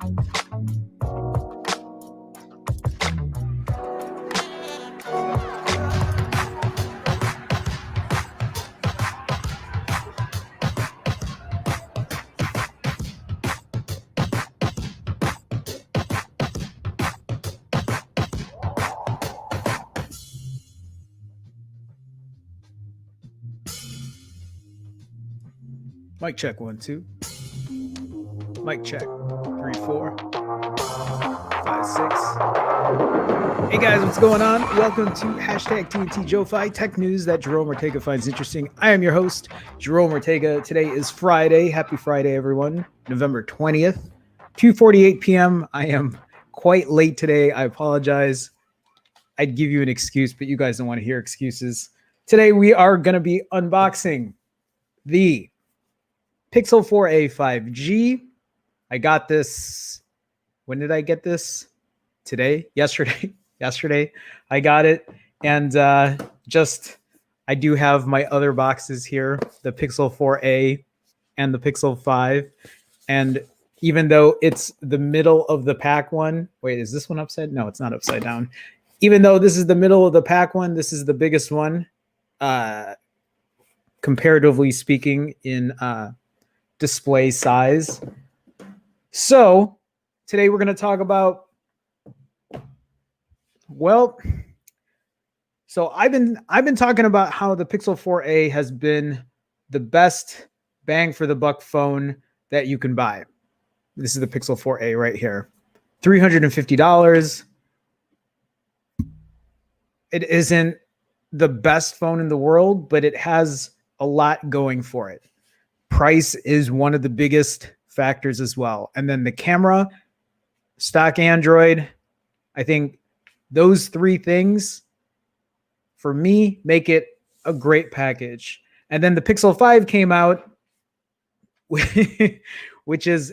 Mic check 1 2. Mic check 3 4 5 6. Hey guys, what's going on? Welcome to hashtag TNT JoeFi Tech News that Jerome Ortega finds interesting. I am your host, Jerome Ortega. Today is Friday. Happy Friday, everyone. November 20th, 2:48 p.m. I am quite late today. I apologize. I'd give you an excuse, but you guys don't want to hear excuses. Today we are going to be unboxing the Pixel 4a 5G. I got this. When did I get this? Today? Yesterday. I got it. And I do have my other boxes here, the Pixel 4a and the Pixel 5. And even though it's the middle of the pack one, wait, is this one upside? No, it's not upside down. Even though this is the middle of the pack one, this is the biggest one, comparatively speaking, in display size. So today we're going to talk about, so I've been talking about how the Pixel 4a has been the best bang for the buck phone that you can buy. This is the Pixel 4a right here. $350. It isn't the best phone in the world, but it has a lot going for it. Price is one of the biggest factors as well. And then the camera, stock Android, I think those three things, for me, make it a great package. And then the Pixel 5 came out, which is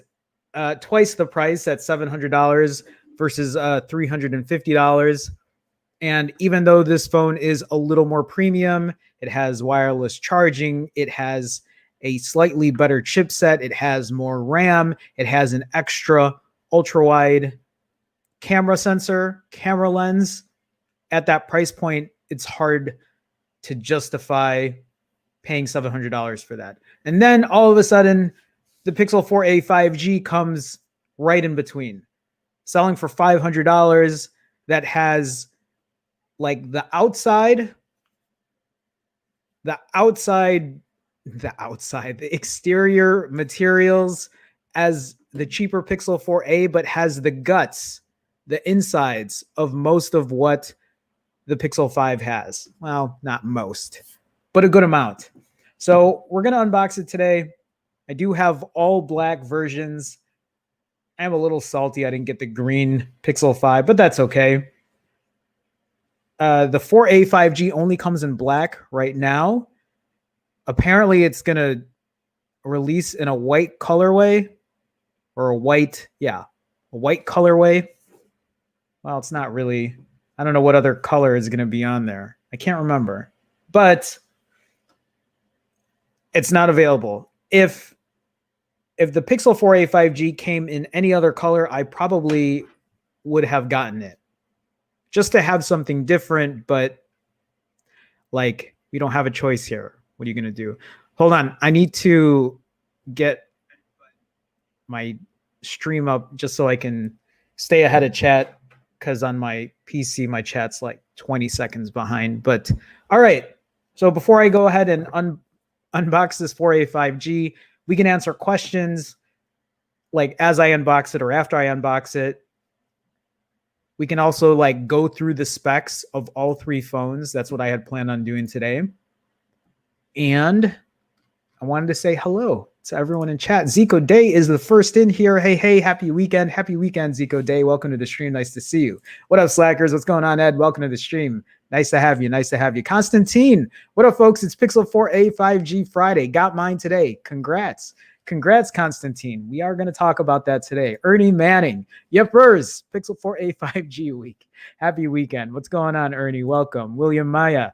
twice the price at $700 versus $350. And even though this phone is a little more premium, it has wireless charging, it has a slightly better chipset, it has more RAM, it has an extra ultra-wide camera sensor, camera lens. At that price point, it's hard to justify paying $700 for that. And then all of a sudden, the Pixel 4a 5G comes right in between, selling for $500. That has like the exterior materials as the cheaper Pixel 4a, but has the guts, the insides of most of what the Pixel 5 has. Well, not most, but a good amount. So we're going to unbox it today. I do have all black versions. I'm a little salty I didn't get the green Pixel 5, but that's okay. The 4a 5G only comes in black right now. Apparently, it's going to release in a white colorway, or a white colorway. Well, it's not really. I don't know what other color is going to be on there. I can't remember, but it's not available. If the Pixel 4a 5G came in any other color, I probably would have gotten it just to have something different, but like we don't have a choice here. What are you going to do? Hold on. I need to get my stream up just so I can stay ahead of chat, because on my PC, my chat's like 20 seconds behind. But all right. So before I go ahead and unbox this 4a 5G, we can answer questions like as I unbox it or after I unbox it. We can also like go through the specs of all three phones. That's what I had planned on doing today. And I wanted to say hello to everyone in chat. Zico Day is the first in here. Hey, happy weekend. Happy weekend, Zico Day. Welcome to the stream. Nice to see you. What up, Slackers? What's going on, Ed? Welcome to the stream. Nice to have you. Nice to have you. Constantine, what up, folks? It's Pixel 4a 5G Friday. Got mine today. Congrats. Congrats, Constantine. We are going to talk about that today. Ernie Manning. Yepers. Pixel 4a 5G week. Happy weekend. What's going on, Ernie? Welcome. William Maya.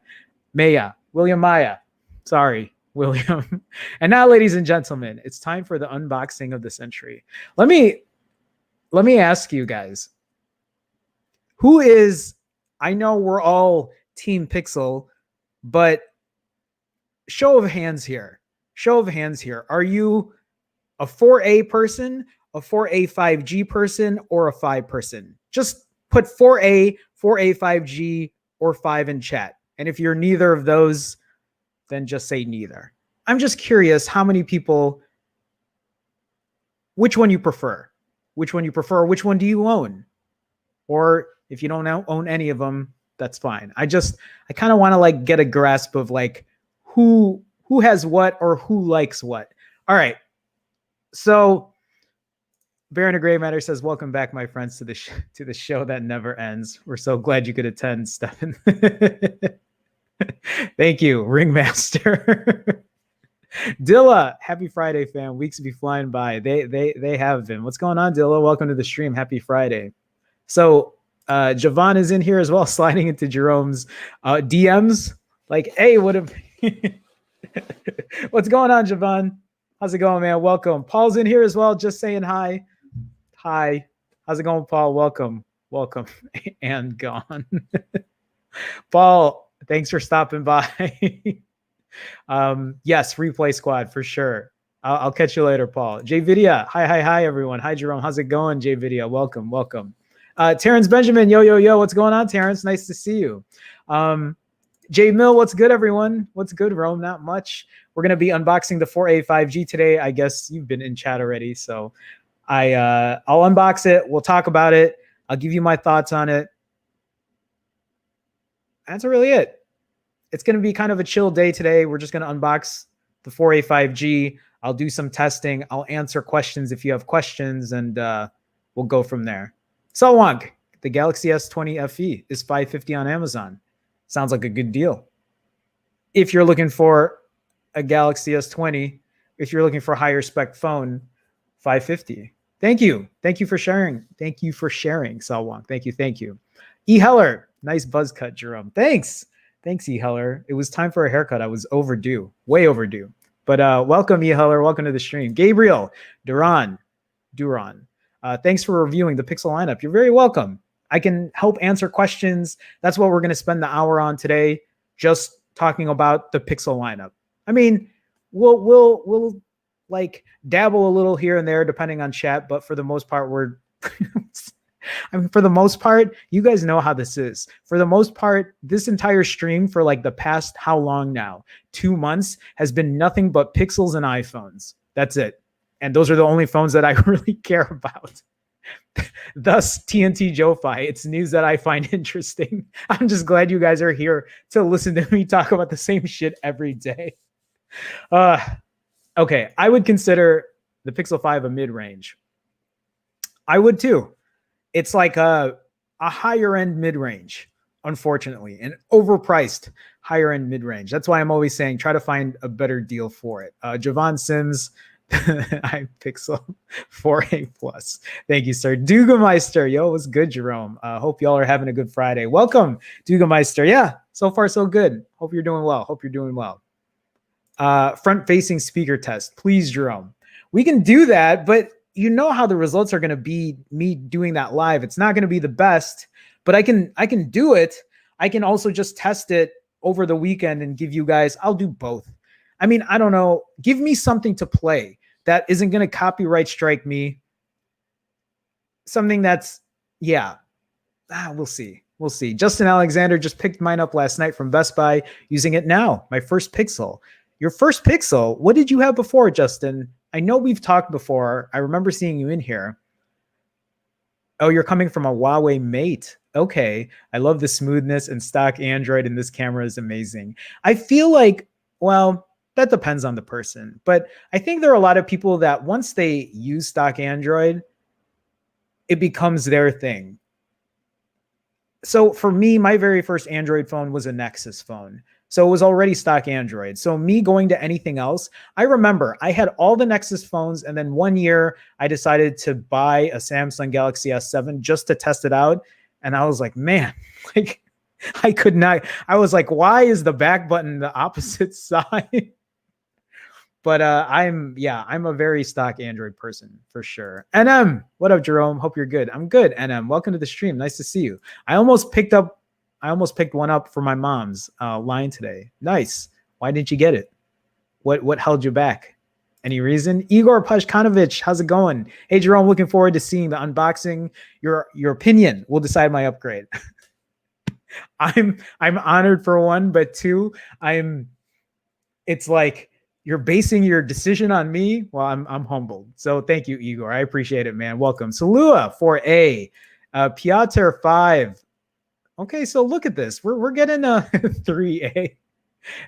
Sorry, William. And now, ladies and gentlemen, it's time for the unboxing of the century. Let me let me ask you guys, who is, I know we're all Team Pixel, but show of hands here. Show of hands here. Are you a 4A person, a 4A 5G person, or a 5 person? Just put 4A, 4A 5G, or 5 in chat. And if you're neither of those, then just say neither. I'm just curious how many people, which one you prefer? Which one you prefer? Which one do you own? Or if you don't own any of them, that's fine. I kind of want to like get a grasp of like who has what or who likes what. All right. So Baron of Gray Matter says, welcome back, my friends, to the show that never ends. We're so glad you could attend, Stefan. Thank you, Ringmaster. Dilla, happy Friday, fam. Weeks be flying by. They have been. What's going on, Dilla? Welcome to the stream. Happy Friday. So Javon is in here as well, sliding into Jerome's DMs. Like, hey, what if what's going on, Javon? How's it going, man? Welcome. Paul's in here as well, just saying hi. Hi. How's it going, Paul? Welcome. Welcome. And gone. Paul, thanks for stopping by. Yes, replay squad for sure. I'll catch you later, Paul. JVidia. Hi, everyone. Hi, Jerome. How's it going, JVidia? Welcome. Terrence Benjamin. Yo. What's going on, Terrence? Nice to see you. J Mill, what's good, everyone? What's good, Rome? Not much. We're going to be unboxing the 4A 5G today. I guess you've been in chat already, so I'll unbox it. We'll talk about it. I'll give you my thoughts on it. That's really it. It's going to be kind of a chill day today. We're just going to unbox the 4A 5G. I'll do some testing. I'll answer questions if you have questions, and we'll go from there. Salwang, the Galaxy S20 FE is $550 on Amazon. Sounds like a good deal. If you're looking for a Galaxy S20, if you're looking for a higher spec phone, $550. Thank you. Thank you for sharing. Thank you for sharing, Salwang. Thank you. E. Heller, nice buzz cut, Jerome. Thanks, E. Heller. It was time for a haircut. I was overdue, way overdue. But welcome, E. Heller. Welcome to the stream. Gabriel, Duran. Thanks for reviewing the Pixel lineup. You're very welcome. I can help answer questions. That's what we're going to spend the hour on today, just talking about the Pixel lineup. I mean, we'll like dabble a little here and there depending on chat, but for the most part, for the most part, you guys know how this is. For the most part, this entire stream for like the past, how long now? 2 months has been nothing but Pixels and iPhones. That's it. And those are the only phones that I really care about. Thus, TNT Joe-Fi. It's news that I find interesting. I'm just glad you guys are here to listen to me talk about the same shit every day. Okay, I would consider the Pixel 5 a mid-range. I would too. It's like a higher-end mid-range, unfortunately, an overpriced higher-end mid-range. That's why I'm always saying try to find a better deal for it. Javon Sims, iPixel 4A Plus. Thank you, sir. Dugameister, yo, what's good, Jerome? Hope y'all are having a good Friday. Welcome, Dugameister. Yeah, so far so good. Hope you're doing well. Front-facing speaker test, please, Jerome. We can do that, but you know how the results are going to be. Me doing that live, it's not going to be the best, but I can do it. I can also just test it over the weekend and give you guys. I'll do both. I mean, I don't know. Give me something to play that isn't going to copyright strike me. Something that's, yeah. We'll see. Justin Alexander just picked mine up last night from Best Buy, using it now. My first Pixel. Your first Pixel. What did you have before, Justin? I know we've talked before. I remember seeing you in here. Oh, you're coming from a Huawei Mate. Okay. I love the smoothness and stock Android, and this camera is amazing. I feel like, well, that depends on the person, but I think there are a lot of people that once they use stock Android, it becomes their thing. So for me, my very first Android phone was a Nexus phone. So it was already stock Android. So me going to anything else, I remember I had all the Nexus phones, and then one year I decided to buy a Samsung Galaxy S7 just to test it out. And I was like, man, like I could not. I was like, why is the back button the opposite side? But I'm a very stock Android person for sure. NM, what up, Jerome? Hope you're good. I'm good. NM, welcome to the stream. Nice to see you. I almost picked one up for my mom's line today. Nice. Why didn't you get it? What held you back? Any reason? Igor Pashkanovich, how's it going? Hey, Jerome, looking forward to seeing the unboxing. Your opinion will decide my upgrade. I'm honored for one, but two, it's like you're basing your decision on me. Well, I'm humbled. So thank you, Igor. I appreciate it, man. Welcome. Salua 4A, Piotr 5. Okay, so look at this. We're getting a 3A.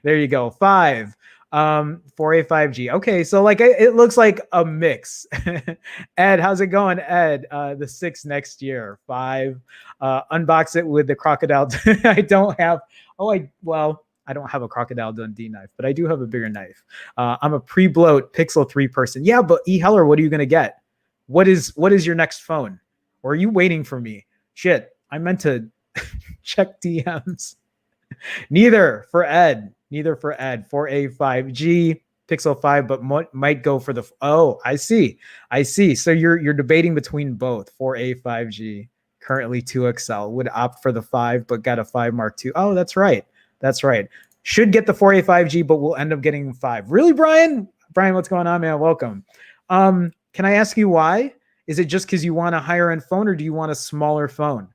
There you go. 5. 4A 5G. Okay, so like it looks like a mix. Ed, how's it going, Ed? The 6 next year. 5. Unbox it with the crocodile. I don't have I don't have a Crocodile Dundee knife, but I do have a bigger knife. I'm a pre-bloat Pixel 3 person. Yeah, but E. Heller, what are you gonna get? What is your next phone? Or are you waiting for me? Shit, I meant to check DMs. Neither for Ed. 4A 5G, Pixel 5, but might go for the. Oh, I see. So you're debating between both 4A 5G, currently 2XL, would opt for the 5, but got a 5 Mark II. Oh, that's right. Should get the 4A 5G, but we'll end up getting 5. Really, Brian? Brian, what's going on, man? Welcome. Can I ask you why? Is it just because you want a higher end phone, or do you want a smaller phone?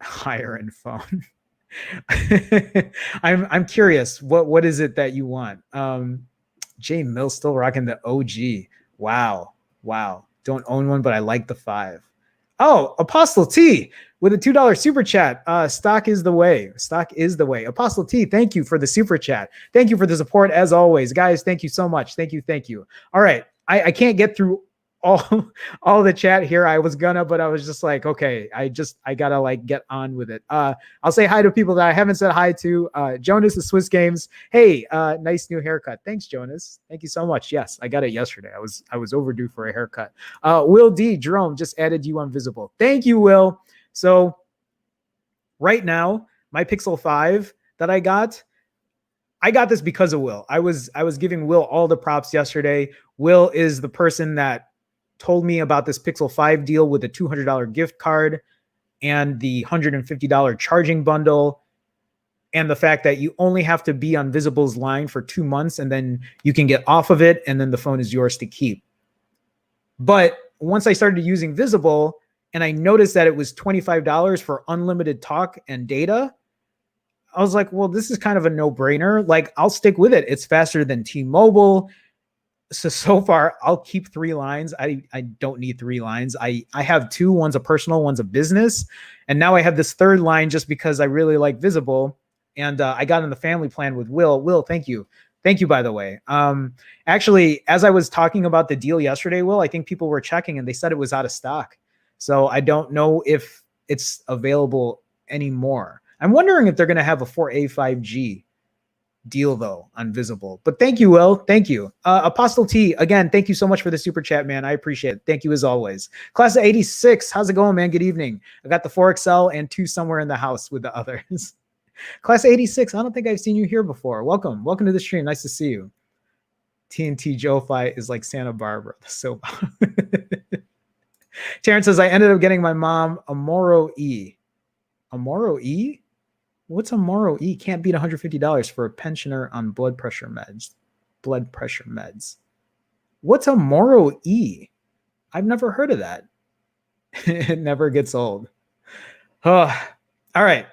Higher end phone. I'm curious. What is it that you want? Jay Mill still rocking the OG. Wow. Don't own one, but I like the 5. Oh, Apostle T with a $2 super chat. Stock is the way. Apostle T, thank you for the super chat. Thank you for the support as always, guys. Thank you so much. Thank you. All right, I can't get through all the chat here. I was gonna, but I was just like, okay, I gotta like get on with it. I'll say hi to people that I haven't said hi to. Jonas of Swiss Games. Hey, nice new haircut. Thanks, Jonas. Thank you so much. Yes, I got it yesterday. I was overdue for a haircut. Will D, Jerome just added you on Visible. Thank you, Will. So right now, my Pixel 5 that I got this because of Will. I was giving Will all the props yesterday. Will is the person that told me about this Pixel 5 deal with a $200 gift card and the $150 charging bundle, and the fact that you only have to be on Visible's line for 2 months and then you can get off of it and then the phone is yours to keep. But once I started using Visible and I noticed that it was $25 for unlimited talk and data, I was like, well, this is kind of a no-brainer. Like, I'll stick with it. It's faster than T-Mobile. So far, I'll keep 3 lines. I don't need 3 lines. I have 2. One's a personal, one's a business. And now I have this 3rd line just because I really like Visible. And I got in the family plan with Will. Will, thank you. Thank you, by the way. Actually, as I was talking about the deal yesterday, Will, I think people were checking and they said it was out of stock. So I don't know if it's available anymore. I'm wondering if they're going to have a 4A 5G deal though on Visible. But thank you, Will. Thank you. Apostle T, again, thank you so much for the super chat, man. I appreciate it. Thank you as always. Class of 86, how's it going, man? Good evening. I got the 4XL and 2 somewhere in the house with the others. Class of 86, I don't think I've seen you here before. Welcome to the stream. Nice to see you. TNT Joe Fight is like Santa Barbara. So Terrence says, I ended up getting my mom a Moro E. A Moro E? What's a Moro E? Can't beat $150 for a pensioner on blood pressure meds. What's a Moro E? I've never heard of that. It never gets old. Oh, all right.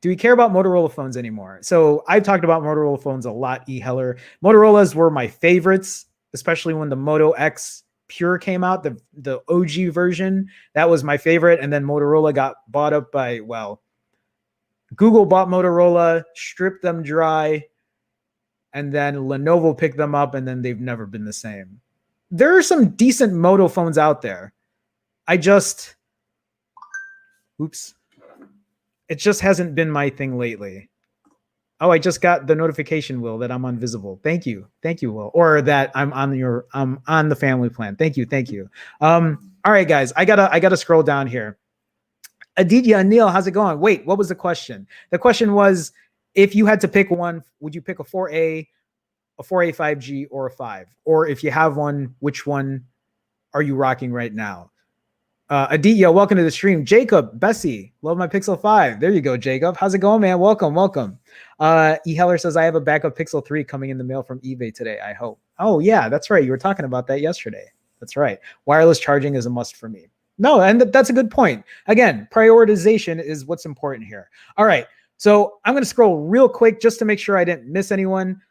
Do we care about Motorola phones anymore? So I've talked about Motorola phones a lot, E. Heller. Motorola's were my favorites, especially when the Moto X Pure came out, the OG version. That was my favorite. And then Motorola got bought up by, Google bought Motorola, stripped them dry, and then Lenovo picked them up, and then they've never been the same. There are some decent Moto phones out there. It just hasn't been my thing lately. Oh, I just got the notification, Will, that I'm on Visible. Thank you, Will, or that I'm on the family plan. Thank you. All right, guys, I gotta scroll down here. Aditya Anil, how's it going? Wait, what was the question? The question was, if you had to pick one, would you pick a 4A a 4A 5G or a 5? Or if you have one, which one are you rocking right now? Aditya, welcome to the stream. Jacob, Bessie, love my Pixel 5. There you go, Jacob. How's it going, man? Welcome. E. Heller says, I have a backup Pixel 3 coming in the mail from eBay today, I hope. Oh, yeah, that's right. You were talking about that yesterday. That's right. Wireless charging is a must for me. No, and that's a good point. Again, prioritization is what's important here. All right. So I'm going to scroll real quick just to make sure I didn't miss anyone.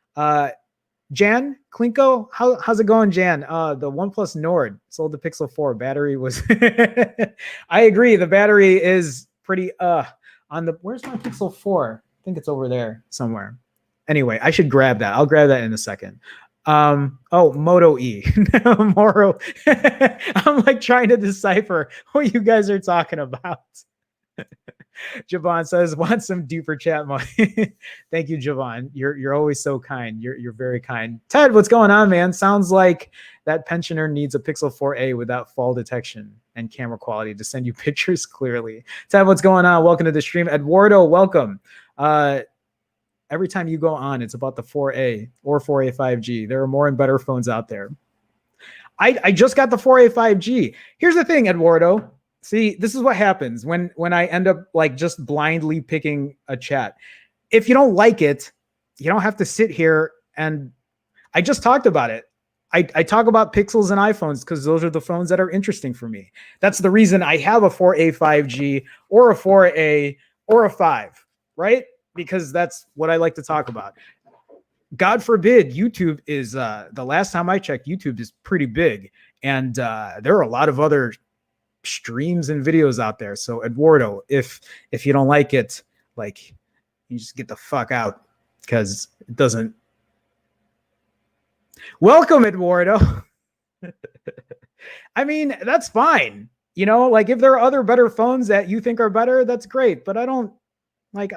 Jan Klinko, how's it going, Jan? The OnePlus Nord sold the Pixel 4. Battery was I agree. The battery is pretty on the where's my Pixel 4? I think it's over there somewhere. Anyway, I should grab that. I'll grab that in a second. Moto E. Moro. I'm like trying to decipher what you guys are talking about. Javon says, want some deeper chat money. Thank you, Javon. You're always so kind. You're very kind. Ted, what's going on, man? Sounds like that pensioner needs a Pixel 4a without fall detection and camera quality to send you pictures clearly. Ted, what's going on? Welcome to the stream. Eduardo, welcome. Every time you go on, it's about the 4a or 4a 5G. There are more and better phones out there. I just got the 4a 5G. Here's the thing, Eduardo. See, this is what happens when I end up like just blindly picking a chat. If you don't like it, you don't have to sit here and I just talked about it. I talk about Pixels and iPhones because those are the phones that are interesting for me. That's the reason I have a 4a 5G or a 4a or a 5, right? Because that's what I like to talk about. God forbid YouTube is, the last time I checked, YouTube is pretty big. And there are a lot of other streams and videos out there. So Eduardo, if you don't like it, like you just get the fuck out because it doesn't. Welcome, Eduardo. I mean, that's fine. You know, like if there are other better phones that you think are better, that's great. But I don't like,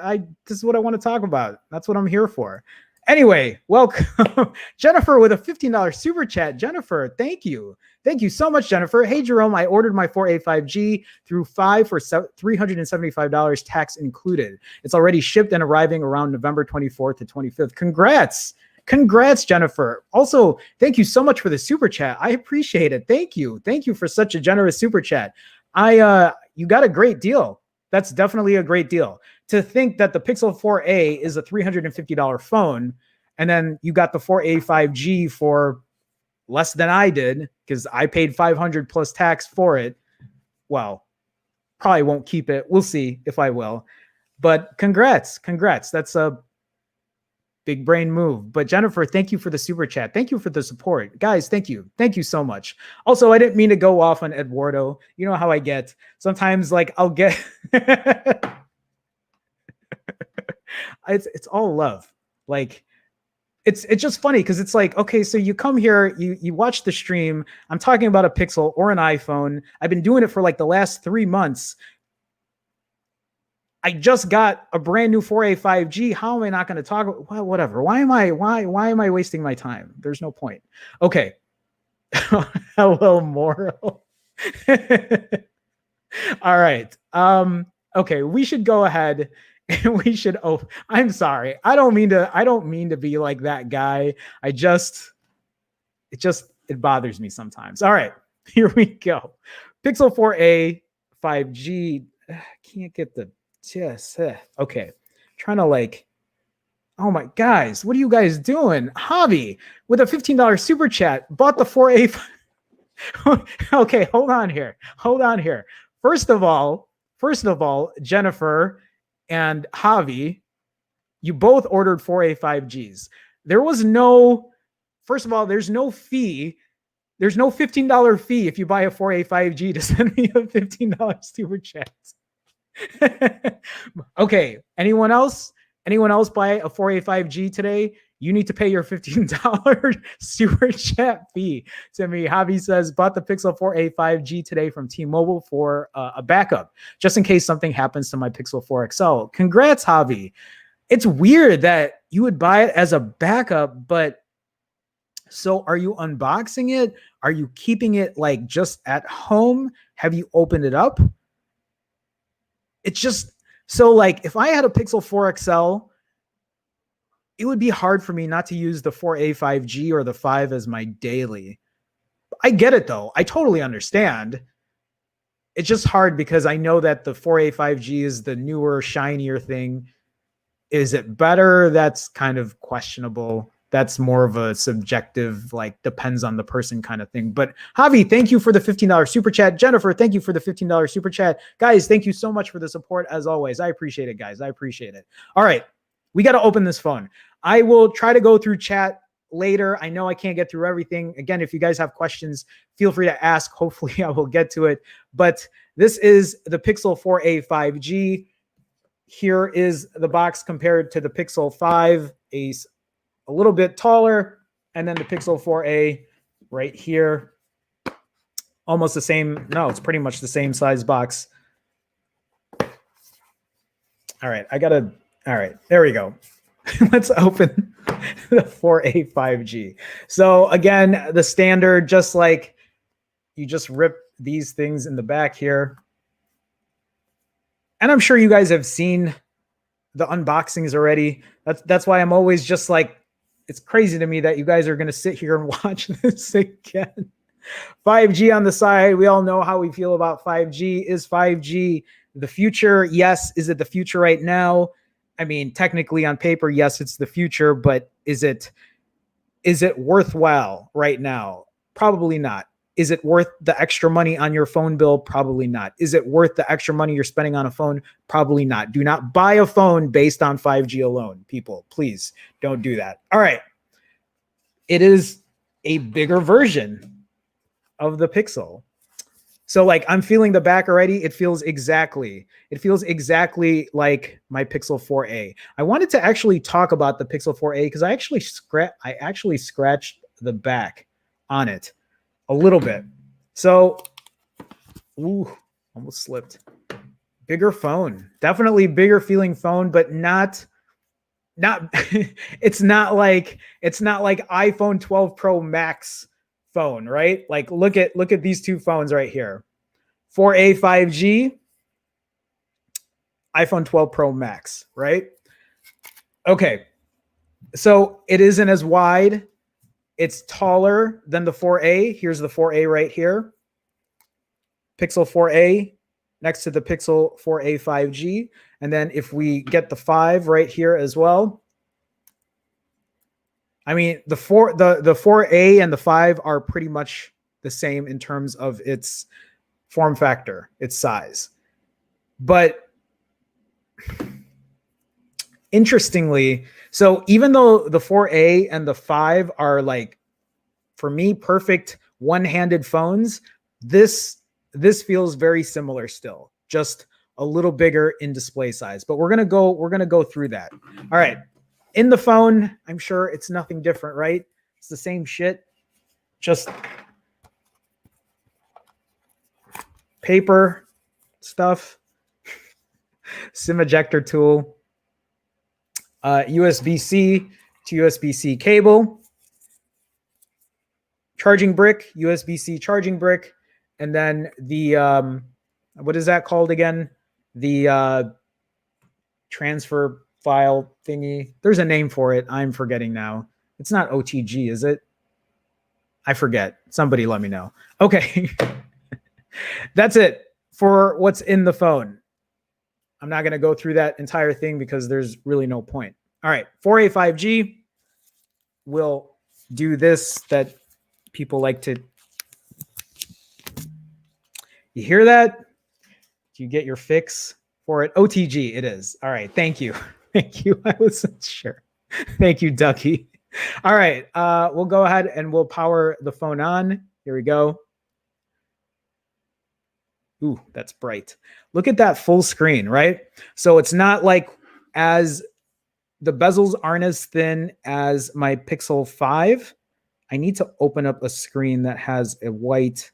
this is what I want to talk about. That's what I'm here for. Anyway, welcome. Jennifer with a $15 super chat. Jennifer, thank you. Thank you so much, Jennifer. Hey, Jerome, I ordered my 4a 5G through 5 for $375, tax included. It's already shipped and arriving around November 24th to 25th. Congrats. Congrats, Jennifer. Also, thank you so much for the super chat. I appreciate it. Thank you. Thank you for such a generous super chat. You got a great deal. That's definitely a great deal. To think that the Pixel 4a is a $350 phone, and then you got the 4a 5G for less than I did because I paid $500 plus tax for it. Well, probably won't keep it. We'll see if I will. But congrats. That's a big brain move. But Jennifer, thank you for the super chat. Thank you for the support. Guys, thank you. Thank you so much. Also, I didn't mean to go off on Eduardo. You know how I get. Sometimes like I'll get... It's all love. Like it's just funny because it's like, okay, so you come here, you watch the stream. I'm talking about a Pixel or an iPhone. I've been doing it for like the last 3 months. I just got a brand new 4a 5G. How am I not going to talk? Well, whatever. Why am I wasting my time? There's no point. Okay. Hello, Moral. All right. Okay, we should go ahead. And we should. Oh, I'm sorry. I don't mean to be like that guy. It bothers me sometimes. All right, here we go. Pixel 4a 5G. Can't get the okay. Trying to like. Oh my guys, what are you guys doing? Hobby with a $15 super chat bought the 4a. Okay, hold on here. First of all, Jennifer and Javi, you both ordered 4a 5Gs. There was no, first of all, there's no fee. There's no $15 fee if you buy a 4a 5G to send me a $15 super chat. Okay, anyone else? Anyone else buy a 4a 5G today? You need to pay your $15 super chat fee to me. Javi says, bought the Pixel 4a 5G today from T-Mobile for a backup, just in case something happens to my Pixel 4 XL. Congrats, Javi. It's weird that you would buy it as a backup, but so are you unboxing it? Are you keeping it like just at home? Have you opened it up? It's just, so like if I had a Pixel 4 XL, it would be hard for me not to use the 4A 5G or the 5 as my daily. I get it though. I totally understand. It's just hard because I know that the 4A 5G is the newer, shinier thing. Is it better? That's kind of questionable. That's more of a subjective, like depends on the person kind of thing. But Javi, thank you for the $15 super chat. Jennifer, thank you for the $15 super chat. Guys, thank you so much for the support as always. I appreciate it, guys. I appreciate it. All right, we got to open this phone. I will try to go through chat later. I know I can't get through everything. Again, if you guys have questions, feel free to ask. Hopefully I will get to it. But this is the Pixel 4a 5G. Here is the box compared to the Pixel 5, a little bit taller, and then the Pixel 4a right here. Almost the same. No, it's pretty much the same size box. All right, all right, there we go. Let's open the 4a 5G. So again, the standard, just like you just rip these things in the back here. And I'm sure you guys have seen the unboxings already. That's why I'm always just like, it's crazy to me that you guys are going to sit here and watch this again. 5G on the side. We all know how we feel about 5G. Is 5G the future? Yes. Is it the future right now? I mean, technically on paper, yes, it's the future, but is it worthwhile right now? Probably not. Is it worth the extra money on your phone bill? Probably not. Is it worth the extra money you're spending on a phone? Probably not. Do not buy a phone based on 5G alone, people. Please don't do that. All right. It is a bigger version of the Pixel. So like I'm feeling the back already. It feels exactly like my Pixel 4a. I wanted to actually talk about the Pixel 4a because I actually scratched the back on it a little bit. So, almost slipped. Bigger phone, definitely bigger feeling phone, but not it's not like iPhone 12 Pro Max phone, right? Like look at these two phones right here. 4a 5G, iPhone 12 Pro Max, right? Okay. So it isn't as wide. It's taller than the 4a. Here's the 4a right here. Pixel 4a next to the Pixel 4a 5G. And then if we get the 5 right here as well. I mean, the 4a and the 5 are pretty much the same in terms of its form factor, its size. But interestingly, so even though the 4a and the 5 are like, for me, perfect one-handed phones, this feels very similar still, just a little bigger in display size. But we're gonna go through that. All right, in the phone, I'm sure it's nothing different, right? It's the same shit, just paper stuff, SIM ejector tool, USB-C to USB-C cable, charging brick, USB-C charging brick, and then the what is that called again? The transfer file thingy. There's a name for it. I'm forgetting now. It's not OTG, is it? I forget. Somebody let me know. Okay. That's it for what's in the phone. I'm not going to go through that entire thing because there's really no point. All right, 4a 5G will do this that people like to. You hear that? Do you get your fix for it? OTG, it is. All right, thank you. Thank you. I wasn't sure. Thank you, Ducky. All right, we'll go ahead and we'll power the phone on. Here we go. Ooh, that's bright. Look at that full screen, right? So it's not like the bezels aren't as thin as my Pixel 5. I need to open up a screen that has a white.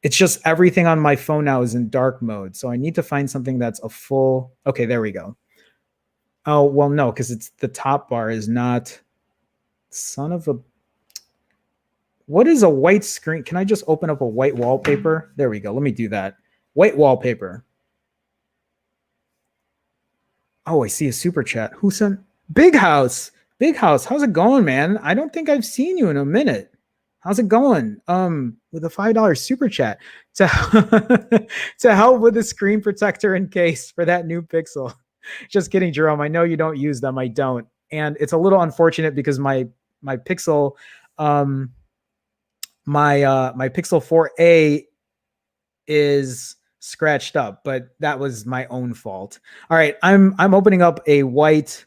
It's just everything on my phone now is in dark mode. So I need to find something that's a full. Okay, there we go. Oh, well, no, because it's the top bar is not. Son of a. What is a white screen? Can I just open up a white wallpaper? There we go. Let me do that. White wallpaper. Oh, I see a super chat. Who sent? Big House. Big House. How's it going, man? I don't think I've seen you in a minute. How's it going? With a $5 super chat to to help with the screen protector and case for that new Pixel. Just kidding, Jerome. I know you don't use them. I don't, and it's a little unfortunate because my Pixel, my Pixel 4a is scratched up, but that was my own fault. All right, I'm opening up a white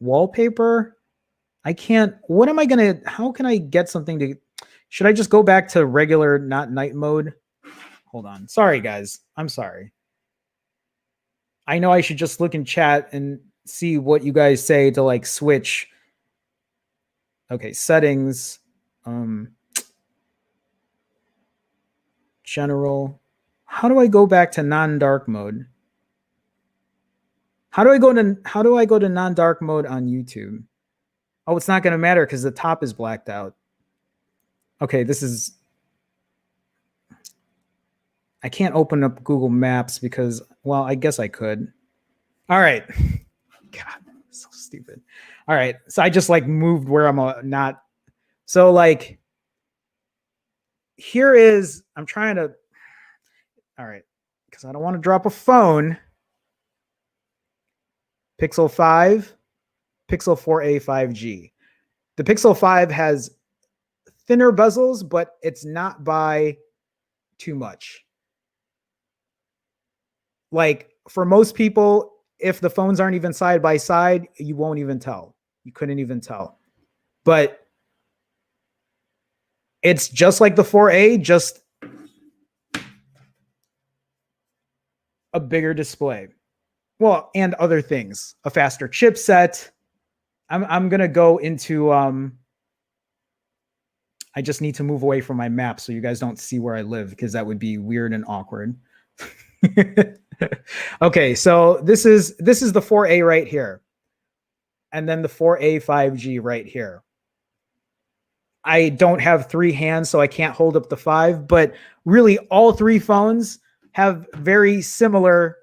wallpaper. I can't. What am I gonna? How can I get something to? Should I just go back to regular, not night mode? Hold on. Sorry, guys. I'm sorry. I know I should just look in chat and see what you guys say to like switch. Okay, settings. General. How do I go back to non-dark mode? How do I go to non-dark mode on YouTube? Oh, it's not going to matter because the top is blacked out. Okay, this is... I can't open up Google Maps because, well, I guess I could. All right. God, so stupid. All right, so I just like moved where I'm not... So like, here is... I'm trying to... All right, because I don't want to drop a phone. Pixel 5, Pixel 4a 5G. The Pixel 5 has thinner bezels, but it's not by too much. Like for most people, if the phones aren't even side by side, you won't even tell. You couldn't even tell. But it's just like the 4a, just a bigger display. Well, and other things, a faster chipset. I'm going to go into, I just need to move away from my map so you guys don't see where I live because that would be weird and awkward. Okay, so this is the 4a right here. And then the 4a 5G right here. I don't have three hands, so I can't hold up the 5, but really all three phones have very similar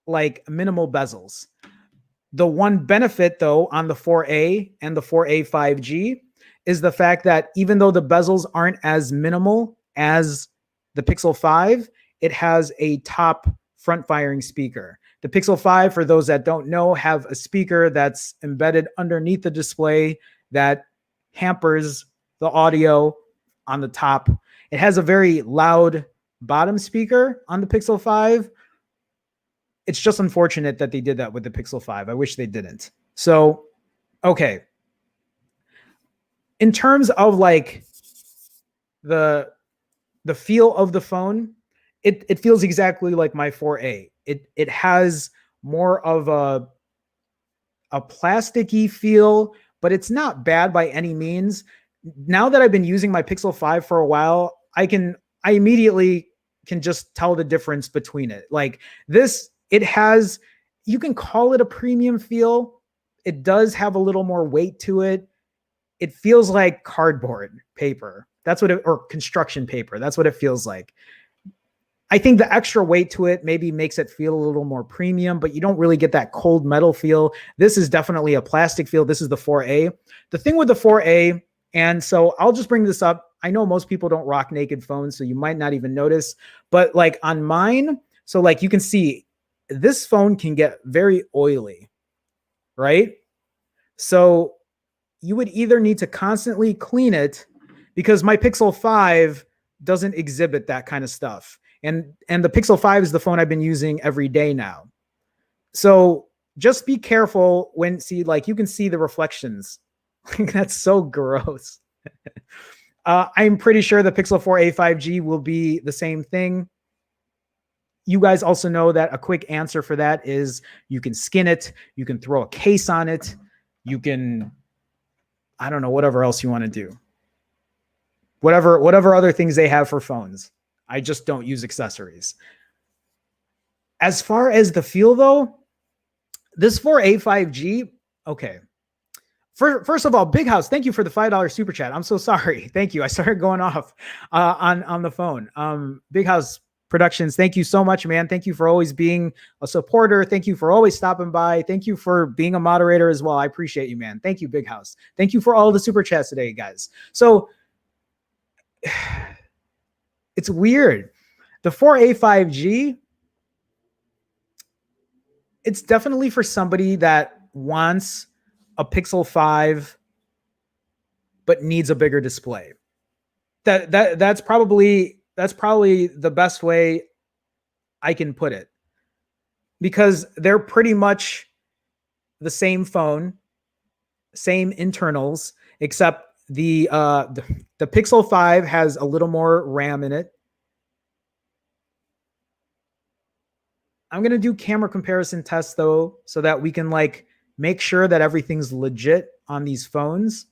like minimal bezels. The one benefit though on the 4a and the 4a 5G is the fact that even though the bezels aren't as minimal as the Pixel 5, it has a top front firing speaker. The Pixel 5, for those that don't know, have a speaker that's embedded underneath the display that hampers the audio on the top. It has a very loud bottom speaker on the Pixel 5. It's just unfortunate that they did that with the Pixel 5. I wish they didn't. So, okay. In terms of like the feel of the phone, it feels exactly like my 4a. It has more of a plasticky feel, but it's not bad by any means. Now that I've been using my Pixel 5 for a while, I immediately can just tell the difference between it. Like this, it has, you can call it a premium feel. It does have a little more weight to it. It feels like cardboard paper. That's what or construction paper. That's what it feels like. I think the extra weight to it maybe makes it feel a little more premium, but you don't really get that cold metal feel. This is definitely a plastic feel. This is the 4a. The thing with the 4a, and so I'll just bring this up. I know most people don't rock naked phones, so you might not even notice, but like on mine, so like you can see this phone can get very oily, right? So you would either need to constantly clean it because my Pixel 5 doesn't exhibit that kind of stuff. And the Pixel 5 is the phone I've been using every day now. So just be careful when like you can see the reflections. That's so gross. I'm pretty sure the Pixel 4a 5G will be the same thing. You guys also know that a quick answer for that is you can skin it. You can throw a case on it. You can, I don't know, whatever else you want to do. Whatever other things they have for phones. I just don't use accessories. As far as the feel though, this 4a 5G, okay. First of all, Big House, thank you for the $5 super chat. I'm so sorry. Thank you. I started going off on the phone. Big House, Productions, thank you so much, man. Thank you for always being a supporter. Thank you for always stopping by. Thank you for being a moderator as well. I appreciate you, man. Thank you, Big House. Thank you for all the super chats today, guys. So it's weird. The 4A 5G, it's definitely for somebody that wants a Pixel 5 but needs a bigger display. That's probably the best way I can put it, because they're pretty much the same phone, same internals, except the Pixel 5 has a little more RAM in it. I'm going to do camera comparison tests though, so that we can like make sure that everything's legit on these phones.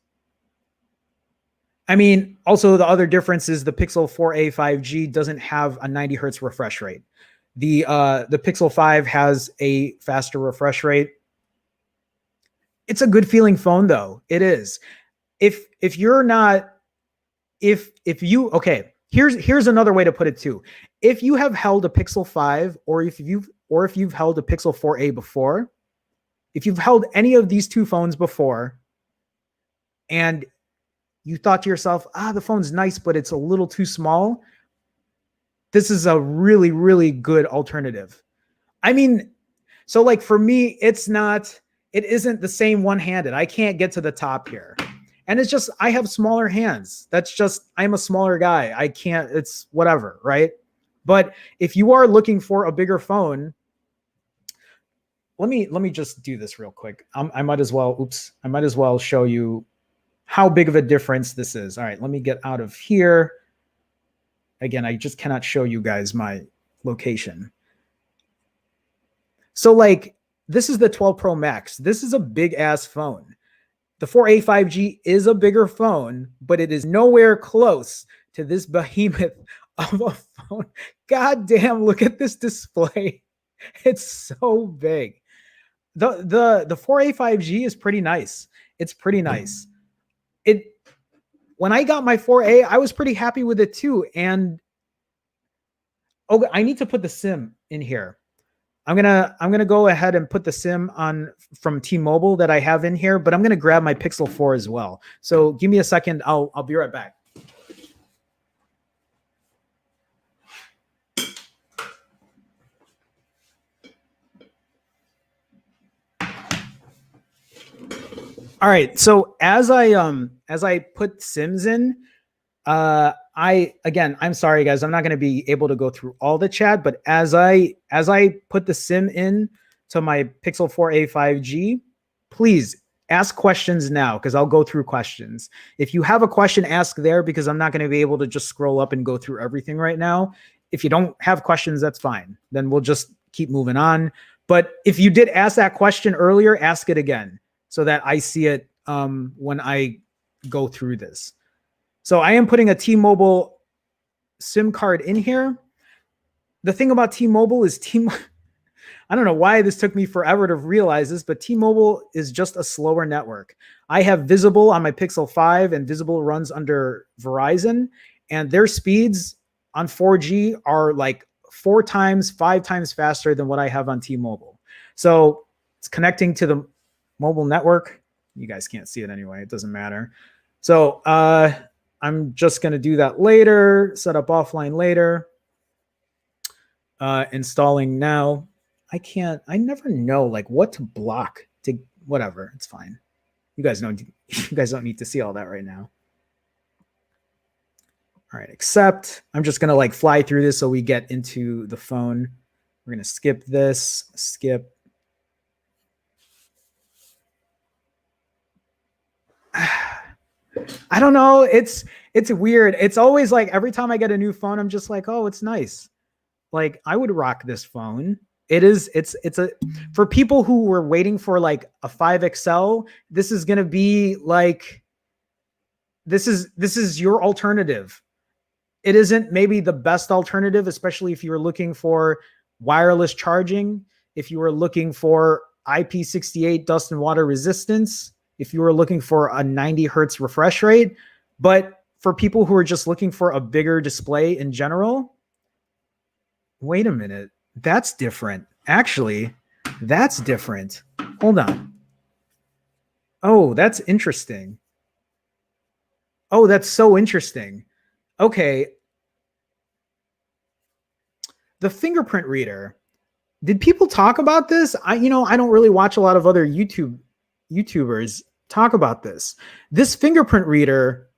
I mean, also the other difference is the Pixel 4a 5G doesn't have a 90 hertz refresh rate. The Pixel 5 has a faster refresh rate. It's a good feeling phone though. It is. If you're not, if you, okay, here's another way to put it too. If you have held a Pixel 5 or if you've held a Pixel 4a before, if you've held any of these two phones before and you thought to yourself, the phone's nice, but it's a little too small, this is a really, really good alternative. I mean, so like for me, it isn't the same one-handed. I can't get to the top here. And it's just, I have smaller hands. That's just, I'm a smaller guy. I can't, it's whatever, right? But if you are looking for a bigger phone, let me just do this real quick. I might as well show you how big of a difference this is. All right, let me get out of here. Again, I just cannot show you guys my location. So like, this is the 12 Pro Max. This is a big ass phone. The 4a 5G is a bigger phone, but it is nowhere close to this behemoth of a phone. God damn, look at this display. It's so big. The 4a 5G is pretty nice. It's pretty nice. When I got my 4a, I was pretty happy with it too. And I need to put the SIM in here. I'm gonna go ahead and put the SIM on from T-Mobile that I have in here, but I'm gonna grab my Pixel 4 as well. So give me a second. I'll be right back. All right. So as I put SIMs in, I'm sorry guys, I'm not going to be able to go through all the chat, but as I put the SIM in to my Pixel 4a 5G, please ask questions now, because I'll go through questions. If you have a question, ask there, because I'm not going to be able to just scroll up and go through everything right now. If you don't have questions, that's fine. Then we'll just keep moving on. But if you did ask that question earlier, ask it again so that I see it when I go through this. So I am putting a T-Mobile SIM card in here. The thing about T-Mobile is I don't know why this took me forever to realize this, but T-Mobile is just a slower network. I have Visible on my Pixel 5, and Visible runs under Verizon, and their speeds on 4G are like 4 times, 5 times faster than what I have on T-Mobile. So it's connecting to the mobile network. You guys can't see it anyway. It doesn't matter. So I'm just going to do that later. Set up offline later. Installing now. I never know like what to block to whatever. It's fine. You guys don't need to see all that right now. All right, accept. I'm just going to like fly through this so we get into the phone. We're going to skip this, skip. I don't know. It's weird. It's always like every time I get a new phone, I'm just like, oh, it's nice. Like I would rock this phone. It's for people who were waiting for like a 5XL, this is going to be like, this is your alternative. It isn't maybe the best alternative, especially if you were looking for wireless charging, if you were looking for IP68 dust and water resistance, if you were looking for a 90 hertz refresh rate. But for people who are just looking for a bigger display in general, Wait a minute. That's different. Actually, that's different. Hold on. Oh, that's interesting. Oh, that's so interesting. Okay. The fingerprint reader. Did people talk about this? I don't really watch a lot of other YouTubers talk about this. This fingerprint reader,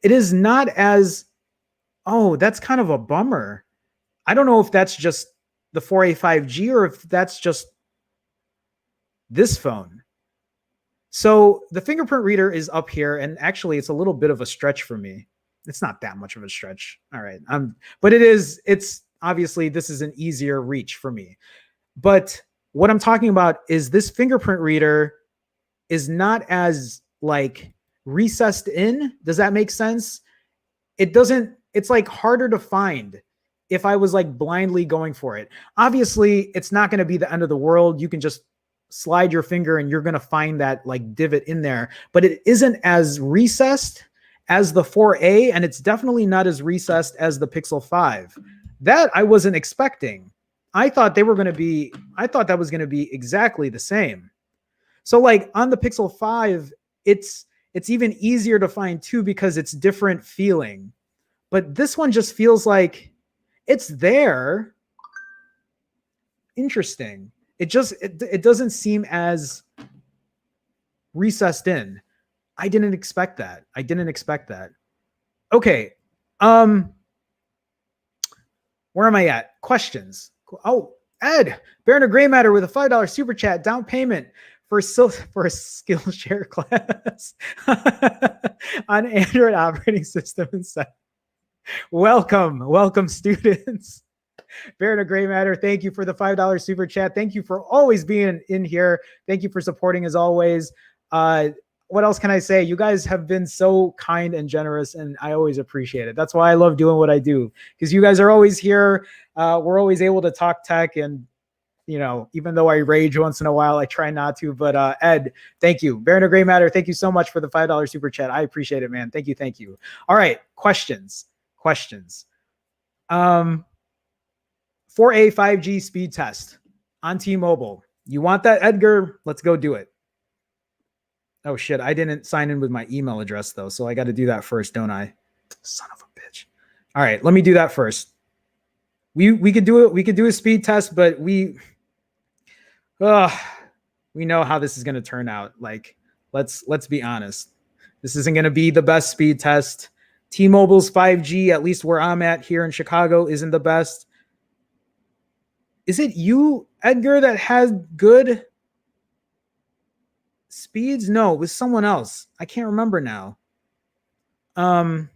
it is not as, oh, that's kind of a bummer. I don't know if that's just the 4A5G or if that's just this phone. So the fingerprint reader is up here, and actually it's a little bit of a stretch for me. It's not that much of a stretch. All right. But it's obviously this is an easier reach for me. But what I'm talking about is this fingerprint reader is not as like recessed in. Does that make sense? It's like harder to find if I was like blindly going for it. Obviously, it's not going to be the end of the world. You can just slide your finger and you're going to find that like divot in there, but it isn't as recessed as the 4A, and it's definitely not as recessed as the Pixel 5. That I wasn't expecting. I thought that was going to be exactly the same. So like on the Pixel 5, it's even easier to find too because it's different feeling. But this one just feels like it's there. Interesting. It doesn't seem as recessed in. I didn't expect that. Okay. Where am I at? Questions. Oh, Ed, Baron of Gray Matter with a $5 super chat down payment for a Skillshare class on Android operating system and set. Welcome, students. Baron of Gray Matter, thank you for the $5 super chat. Thank you for always being in here. Thank you for supporting as always. What else can I say? You guys have been so kind and generous, and I always appreciate it. That's why I love doing what I do, because you guys are always here. We're always able to talk tech, and even though I rage once in a while, I try not to. But Ed, thank you. Baron of Gray Matter, thank you so much for the $5 super chat. I appreciate it, man. Thank you. All right, questions. 4A 5G speed test on T-Mobile. You want that, Edgar? Let's go do it. Oh shit, I didn't sign in with my email address though, so I got to do that first, don't I? Son of a bitch. All right, let me do that first. We could do it. We could do a speed test, but we know how this is going to turn out. Like, let's be honest. This isn't going to be the best speed test. T-Mobile's 5G, at least where I'm at here in Chicago, isn't the best. Is it you, Edgar, that has good speeds? No, it was someone else. I can't remember now. Oh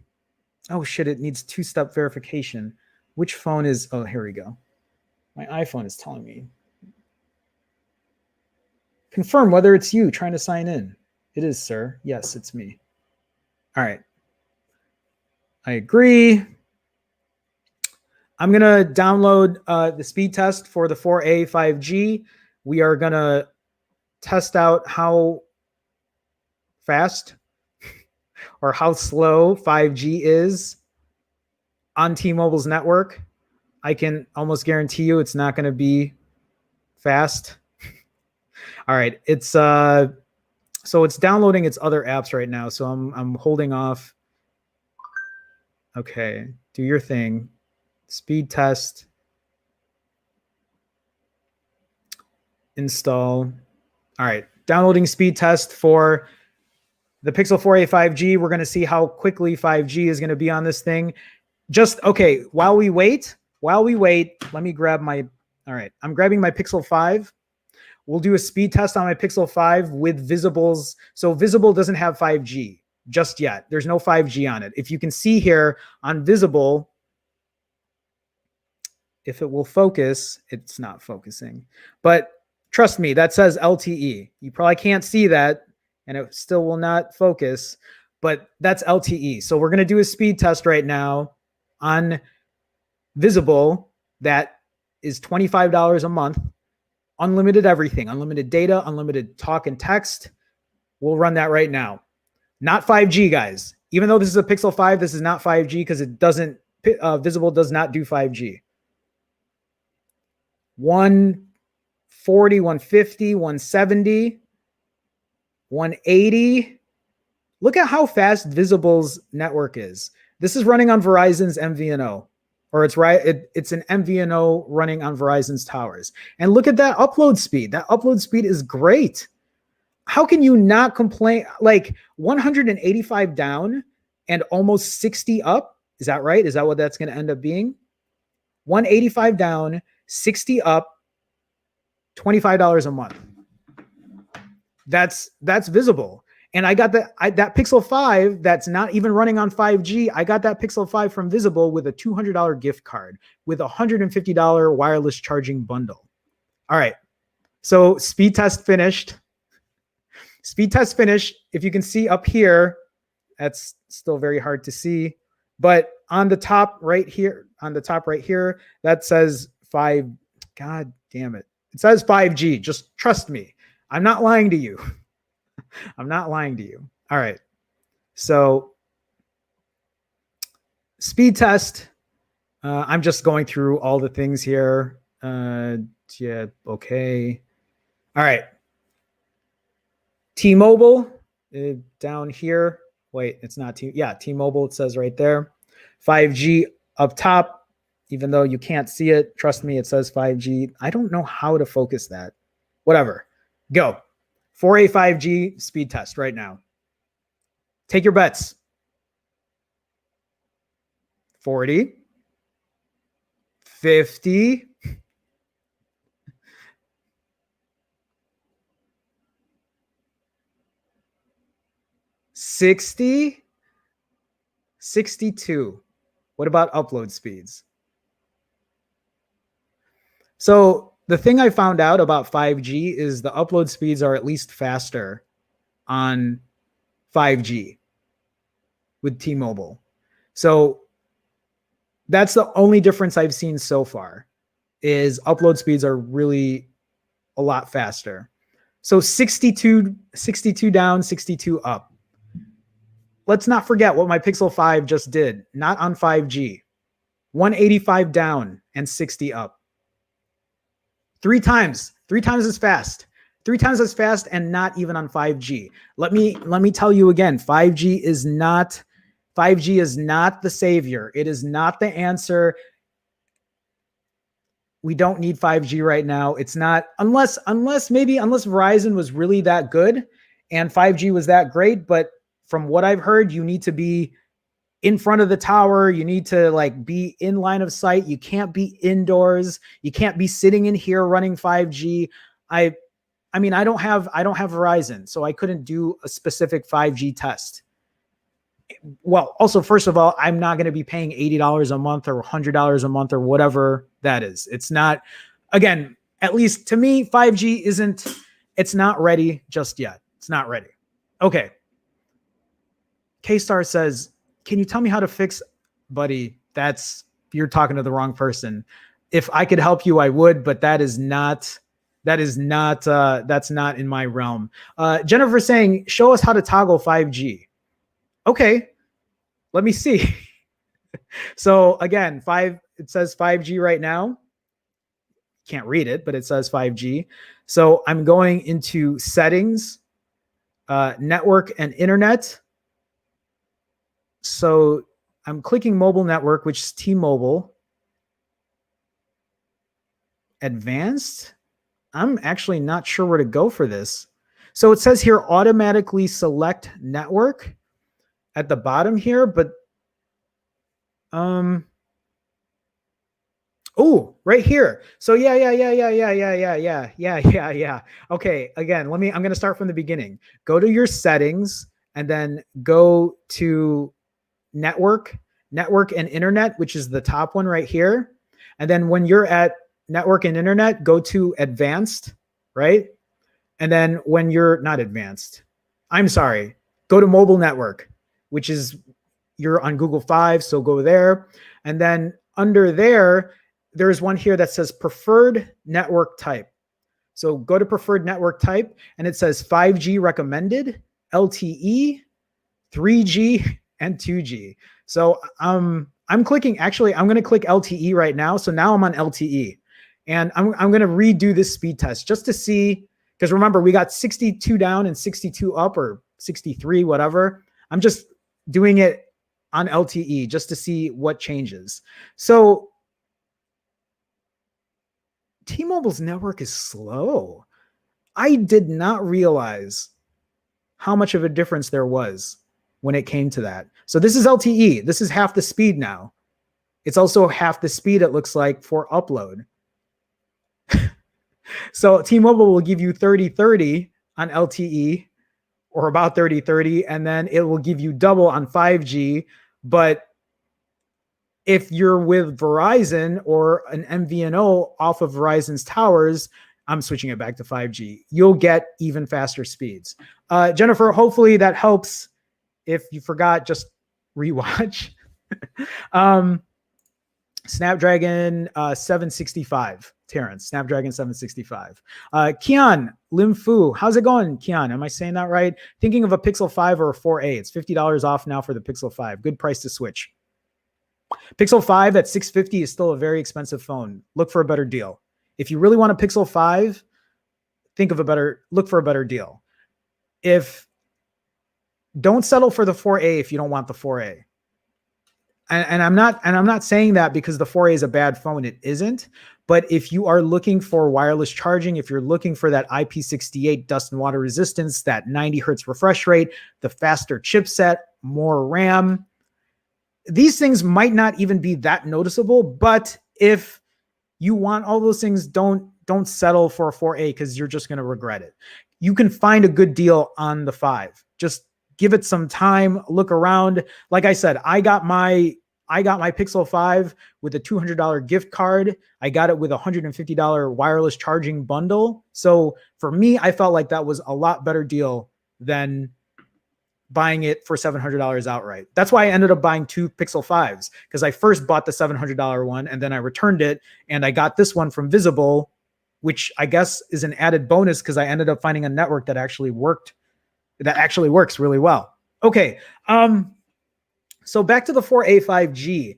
shit, it needs two-step verification. Which phone is, oh, here we go. My iPhone is telling me. Confirm whether it's you trying to sign in. It is, sir. Yes, it's me. All right. I agree. I'm going to download the speed test for the 4A 5G. We are going to test out how fast or how slow 5G is on T-Mobile's network. I can almost guarantee you it's not going to be fast. All right. It's so it's downloading its other apps right now. So I'm holding off. Okay. Do your thing. Speed test. Install. All right. Downloading speed test for the Pixel 4a 5G. We're going to see how quickly 5G is going to be on this thing. Just, okay, while we wait, let me grab my, all right, I'm grabbing my Pixel 5. We'll do a speed test on my Pixel 5 with Visible's. So Visible doesn't have 5G just yet. There's no 5G on it. If you can see here on Visible, if it will focus, it's not focusing. But trust me, that says LTE. You probably can't see that, and it still will not focus, but that's LTE. So we're going to do a speed test right now on Visible. That is $25 a month. Unlimited everything, unlimited data, unlimited talk and text. We'll run that right now. Not 5G, guys. Even though this is a Pixel 5, this is not 5G because it doesn't, Visible does not do 5G. 140, 150, 170, 180. Look at how fast Visible's network is. This is running on Verizon's MVNO, or it's an MVNO running on Verizon's towers. And look at that upload speed. That upload speed is great. How can you not complain? Like 185 down and almost 60 up. Is that right? Is that what that's going to end up being? 185 down, 60 up, $25 a month. That's Visible. And I got that Pixel 5 that's not even running on 5G. I got that Pixel 5 from Visible with a $200 gift card with a $150 wireless charging bundle. All right. So speed test finished. Speed test finished. If you can see up here, that's still very hard to see. But on the top right here, that says 5. God damn it. It says 5G. Just trust me. I'm not lying to you. I'm not lying to you. All right. So speed test. I'm just going through all the things here. Yeah. Okay. All right. T-Mobile down here. Wait, it's not T-Mobile. It says right there. 5G up top, even though you can't see it. Trust me, it says 5G. I don't know how to focus that. Whatever. Go. 4A 5G speed test right now. Take your bets. 40, 50, 60, 62. What about upload speeds? So the thing I found out about 5G is the upload speeds are at least faster on 5G with T-Mobile. So that's the only difference I've seen so far, is upload speeds are really a lot faster. So 62 down, 62 up. Let's not forget what my Pixel 5 just did, not on 5G. 185 down and 60 up. 3 times as fast. 3 times as fast and not even on 5G. Let me tell you again, 5G is not the savior. It is not the answer. We don't need 5G right now. It's not, unless Verizon was really that good and 5G was that great, but from what I've heard, you need to be in front of the tower. You need to like be in line of sight. You can't be indoors. You can't be sitting in here running 5G. I mean, I don't have Verizon, so I couldn't do a specific 5G test. Well, also, first of all, I'm not going to be paying $80 a month or $100 a month or whatever that is. It's not, again, at least to me, 5G it's not ready just yet. It's not ready. Okay. K-Star says, can you tell me how to fix, buddy? You're talking to the wrong person. If I could help you, I would, but that's not in my realm. Jennifer saying, show us how to toggle 5G. Okay, let me see. So again, it says 5G right now. Can't read it, but it says 5G. So I'm going into settings, network and internet. So I'm clicking mobile network, which is T-Mobile. Advanced. I'm actually not sure where to go for this. So it says here, automatically select network at the bottom here, but oh, right here. So yeah. Okay, again, I'm going to start from the beginning. Go to your settings and then go to network and internet, which is the top one right here. And then when you're at network and internet, go to advanced, right? And then when you're not advanced, go to mobile network, which is you're on Google 5. So go there. And then under there's one here that says preferred network type. So go to preferred network type and it says 5G recommended, LTE, 3G, and 2G. So I'm going to click LTE right now. So now I'm on LTE. And I'm going to redo this speed test just to see, because remember, we got 62 down and 62 up, or 63, whatever. I'm just doing it on LTE just to see what changes. So T-Mobile's network is slow. I did not realize how much of a difference there was when it came to that. So this is LTE. This is half the speed now. It's also half the speed, it looks like, for upload. So T-Mobile will give you 30/30 on LTE, or about 30/30, and then it will give you double on 5G. But if you're with Verizon or an MVNO off of Verizon's towers, I'm switching it back to 5G, you'll get even faster speeds. Jennifer, hopefully that helps. If you forgot, just rewatch. Snapdragon 765. Terrence, Snapdragon 765. Kian Lim Fu, how's it going, Kian? Am I saying that right? Thinking of a Pixel 5 or a 4a. It's $50 off now for the Pixel 5. Good price to switch. Pixel 5 at $650 is still a very expensive phone. Look for a better deal. If you really want a Pixel 5, look for a better deal. Don't settle for the 4a if you don't want the 4a. And I'm not saying that because the 4a is a bad phone. It isn't. But if you are looking for wireless charging, if you're looking for that IP68 dust and water resistance, that 90 hertz refresh rate, the faster chipset, more RAM, these things might not even be that noticeable. But if you want all those things, don't settle for a 4a, because you're just going to regret it. You can find a good deal on the 5. Just give it some time, look around. Like I said, I got my Pixel 5 with a $200 gift card. I got it with a $150 wireless charging bundle. So for me, I felt like that was a lot better deal than buying it for $700 outright. That's why I ended up buying 2 Pixel 5s, because I first bought the $700 one and then I returned it, and I got this one from Visible, which I guess is an added bonus because I ended up finding a network that actually works really well. Okay. So back to the 4a 5G.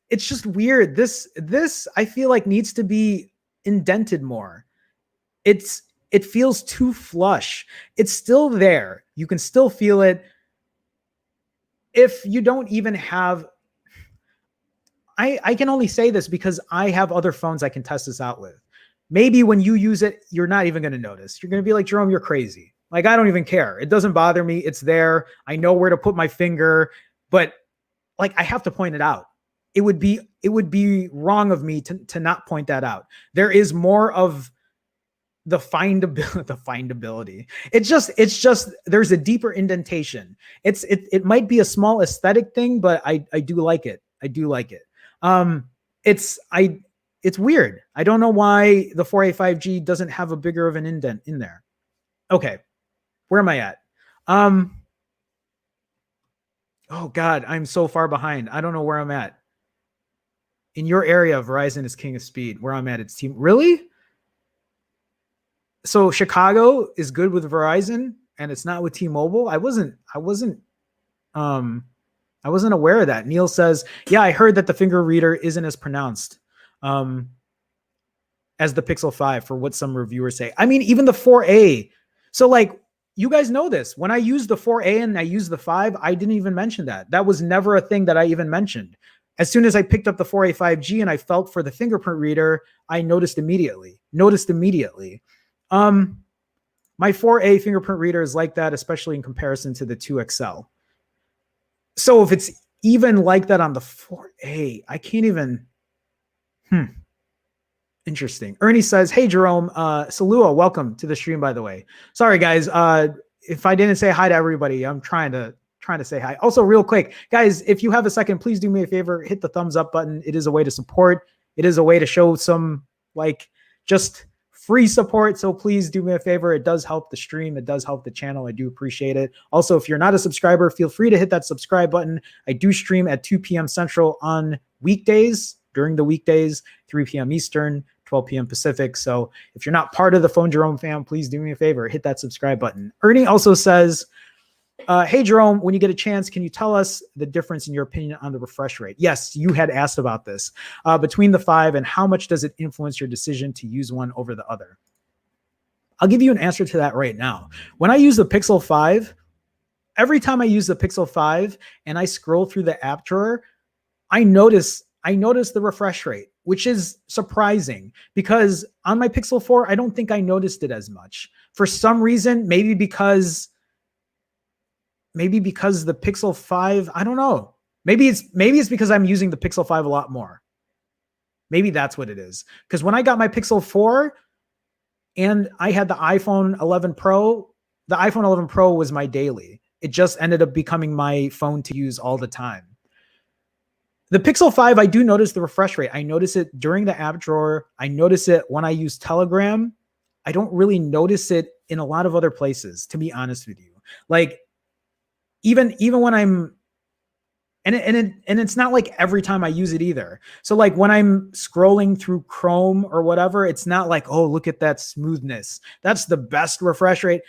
It's just weird. This I feel like needs to be indented more. It feels too flush. It's still there. You can still feel it. If you don't even have, I can only say this because I have other phones I can test this out with. Maybe when you use it, you're not even going to notice. You're going to be like, Jerome, you're crazy. Like, I don't even care. It doesn't bother me. It's there. I know where to put my finger, but like, I have to point it out. It would be wrong of me to not point that out. There is more of the findability. It's just there's a deeper indentation. It might be a small aesthetic thing, but I do like it. I do like it. It's weird. I don't know why the 4a 5G doesn't have a bigger of an indent in there. Okay. Where am I at? Oh God, I'm so far behind. I don't know where I'm at. In your area, Verizon is king of speed. Where I'm at, it's team. Really? So Chicago is good with Verizon and it's not with T-Mobile. I wasn't aware of that. Neil says, yeah, I heard that the finger reader isn't as pronounced as the Pixel 5 for what some reviewers say. I mean, even the 4a. So like, you guys know this. When I used the 4a and I used the 5, I didn't even mention that. That was never a thing that I even mentioned. As soon as I picked up the 4a 5G and I felt for the fingerprint reader, I noticed immediately. My 4a fingerprint reader is like that, especially in comparison to the 2XL. So if it's even like that on the 4a, I can't even. Interesting. Ernie says, hey, Jerome, Salua, welcome to the stream, by the way. Sorry, guys. If I didn't say hi to everybody, I'm trying to say hi. Also, real quick, guys, if you have a second, please do me a favor, hit the thumbs up button. It is a way to support. It is a way to show some just free support. So please do me a favor. It does help the stream. It does help the channel. I do appreciate it. Also, if you're not a subscriber, feel free to hit that subscribe button. I do stream at 2 p.m. Central on weekdays, during the weekdays, 3 p.m. Eastern, 12 p.m. Pacific. So if you're not part of the Phone Jerome fam, please do me a favor, hit that subscribe button. Ernie also says, Hey, Jerome, when you get a chance, can you tell us the difference in your opinion on the refresh rate? Yes, you had asked about this. Between the 5 and how much does it influence your decision to use one over the other? I'll give you an answer to that right now. When I use the Pixel 5, every time I use the Pixel 5 and I scroll through the app drawer, I notice the refresh rate, which is surprising because on my Pixel 4, I don't think I noticed it as much. For some reason, maybe because the Pixel 5, I don't know. Maybe it's because I'm using the Pixel 5 a lot more. Maybe that's what it is. Because when I got my Pixel 4 and I had the iPhone 11 Pro, the iPhone 11 Pro was my daily. It just ended up becoming my phone to use all the time. The Pixel 5, I do notice the refresh rate. I notice it during the app drawer. I notice it when I use Telegram. I don't really notice it in a lot of other places, to be honest with you. Like, even when I'm, and it's not like every time I use it either. So like when I'm scrolling through Chrome or whatever, it's not like, oh, look at that smoothness. That's the best refresh rate.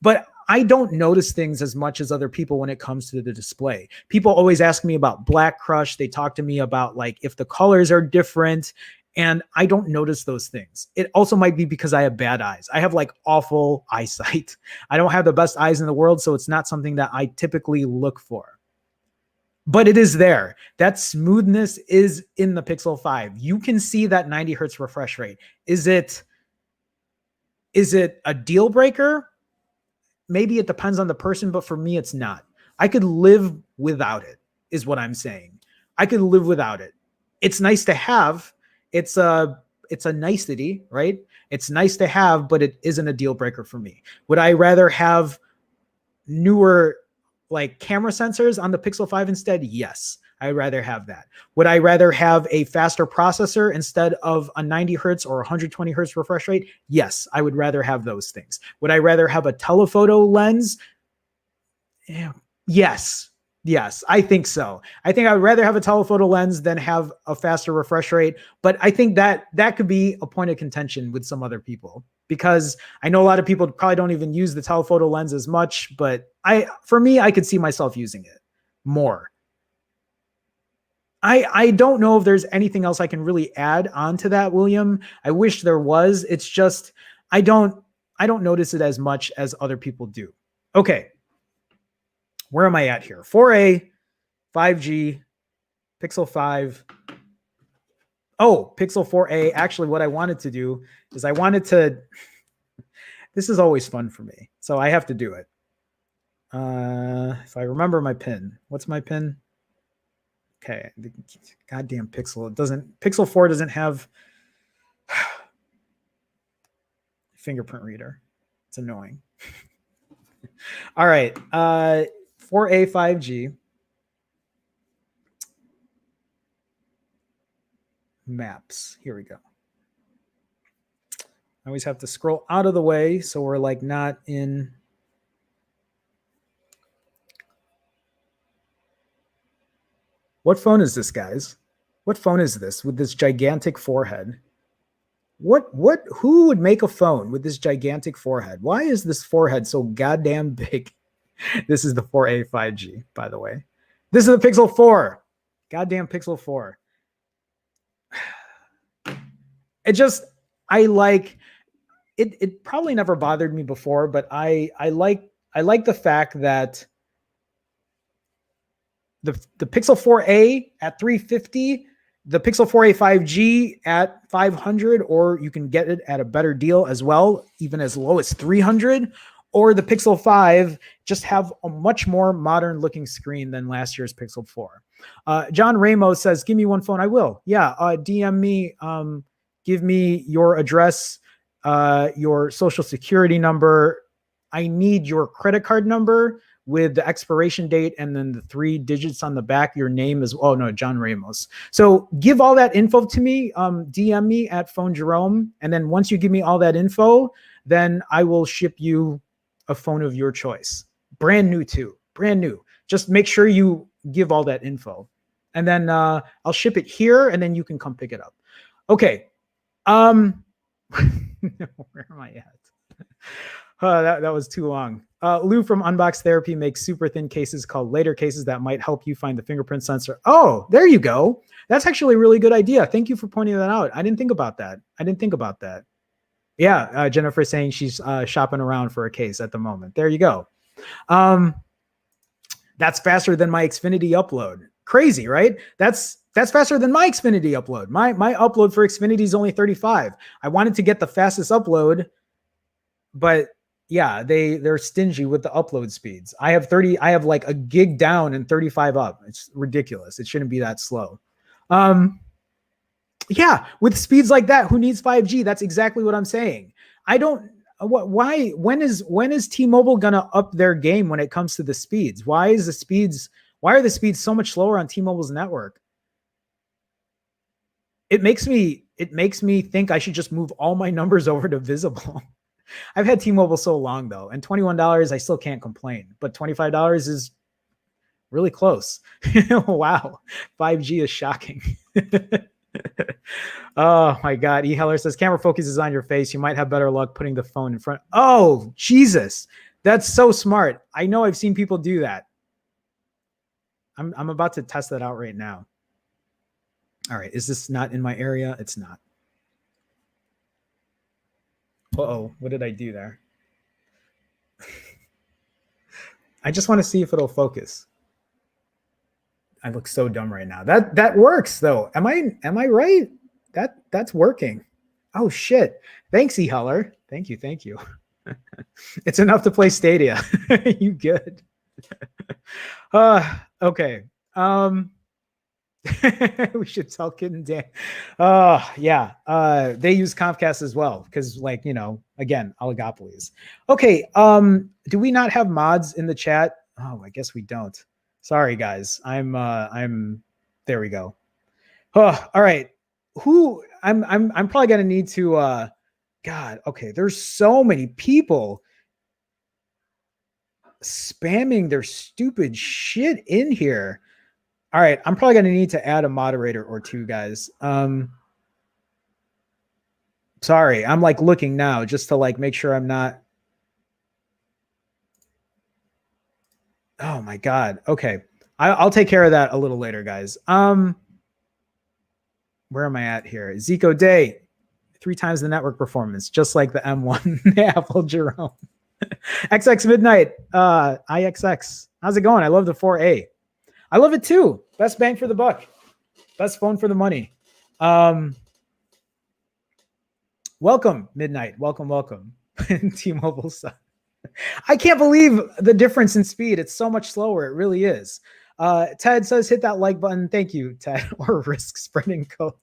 But I don't notice things as much as other people when it comes to the display. People always ask me about Black Crush. They talk to me about like if the colors are different, and I don't notice those things. It also might be because I have bad eyes. I have like awful eyesight. I don't have the best eyes in the world, so it's not something that I typically look for. But it is there. That smoothness is in the Pixel 5. You can see that 90 hertz refresh rate. Is it a deal breaker? Maybe it depends on the person, but for me, it's not. I could live without it, is what I'm saying. I could live without it. It's nice to have. It's a nicety, right? It's nice to have, but it isn't a deal breaker for me. Would I rather have newer like camera sensors on the Pixel 5 instead? Yes, I'd rather have that. Would I rather have a faster processor instead of a 90 hertz or 120 hertz refresh rate? Yes, I would rather have those things. Would I rather have a telephoto lens? Yes. Yes, I think so. I think I would rather have a telephoto lens than have a faster refresh rate. But I think that could be a point of contention with some other people, because I know a lot of people probably don't even use the telephoto lens as much. But for me, I could see myself using it more. I don't know if there's anything else I can really add on to that, William. I wish there was. It's just I don't notice it as much as other people do. Okay. Where am I at here? 4A, 5G, Pixel 5. Oh, Pixel 4A. Actually, what I wanted to do is this is always fun for me, so I have to do it. If I remember my pin. What's my pin? Okay, the goddamn Pixel. Pixel 4 doesn't have fingerprint reader. It's annoying. All right. 4A 5G. Maps. Here we go. I always have to scroll out of the way so we're like not in. What phone is this, guys? What phone is this with this gigantic forehead? Who would make a phone with this gigantic forehead? Why is this forehead so goddamn big? This is the 4A 5G, by the way. This is the Pixel 4. Goddamn Pixel 4. I like it. It probably never bothered me before, but I like the fact that the Pixel 4A at $350, the Pixel 4A 5G at $500, or you can get it at a better deal as well, even as low as $300, or the Pixel 5 just have a much more modern looking screen than last year's Pixel 4. John Ramos says, give me one phone. I will. Yeah. DM me. Give me your address, your social security number. I need your credit card number with the expiration date and then the 3 digits on the back. Your name is, oh no, John Ramos. So give all that info to me. DM me at Phone Jerome. And then once you give me all that info, then I will ship you a phone of your choice. Brand new too. Brand new. Just make sure you give all that info. And then I'll ship it here and then you can come pick it up. Okay. Where am I at? That was too long. Lou from Unbox Therapy makes super thin cases called later cases that might help you find the fingerprint sensor. Oh, there you go. That's actually a really good idea. Thank you for pointing that out. I didn't think about that. Yeah, Jennifer saying she's shopping around for a case at the moment. There you go. That's faster than my Xfinity upload. Crazy, right? That's faster than my Xfinity upload. My upload for Xfinity is only 35. I wanted to get the fastest upload, but yeah, they're stingy with the upload speeds. I have like a gig down and 35 up. It's ridiculous. It shouldn't be that slow. Yeah, with speeds like that, who needs 5G? That's exactly what I'm saying. When is T-Mobile gonna up their game when it comes to the speeds? Why are the speeds so much slower on T-Mobile's network? It makes me think I should just move all my numbers over to Visible. I've had T-Mobile so long though, and $21 I still can't complain, but $25 is really close. Wow, 5G is shocking. Oh my God. E. Heller says camera focuses on your face. You might have better luck putting the phone in front. Oh, Jesus. That's so smart. I know I've seen people do that. I'm about to test that out right now. All right. Is this not in my area? It's not. Uh-oh. What did I do there? I just want to see if it'll focus. I look so dumb right now. That works though. Am I right? That's working. Oh shit. Thanks, E. Heller. Thank you. It's enough to play Stadia. You good? Okay. We should tell Kid and Dan. Yeah. They use Comcast as well because, like, again, oligopolies. Okay. Do we not have mods in the chat? Oh, I guess we don't. Sorry, guys. I'm there we go. Oh, all right. I'm probably gonna need to God, okay. There's so many people spamming their stupid shit in here. All right, I'm probably gonna need to add a moderator or two, guys. Sorry, I'm like looking now just to like make sure I'm not. Oh my God. Okay. I'll take care of that a little later, guys. Where am I at here? Zico Day, 3 times the network performance, just like the M1 Apple Jerome. XX Midnight, IXX. How's it going? I love the 4A. I love it too. Best bang for the buck. Best phone for the money. Welcome, Midnight. Welcome. T-Mobile stuff. I can't believe the difference in speed. It's so much slower. It really is. Ted says, hit that like button. Thank you, Ted. Or risk spreading code.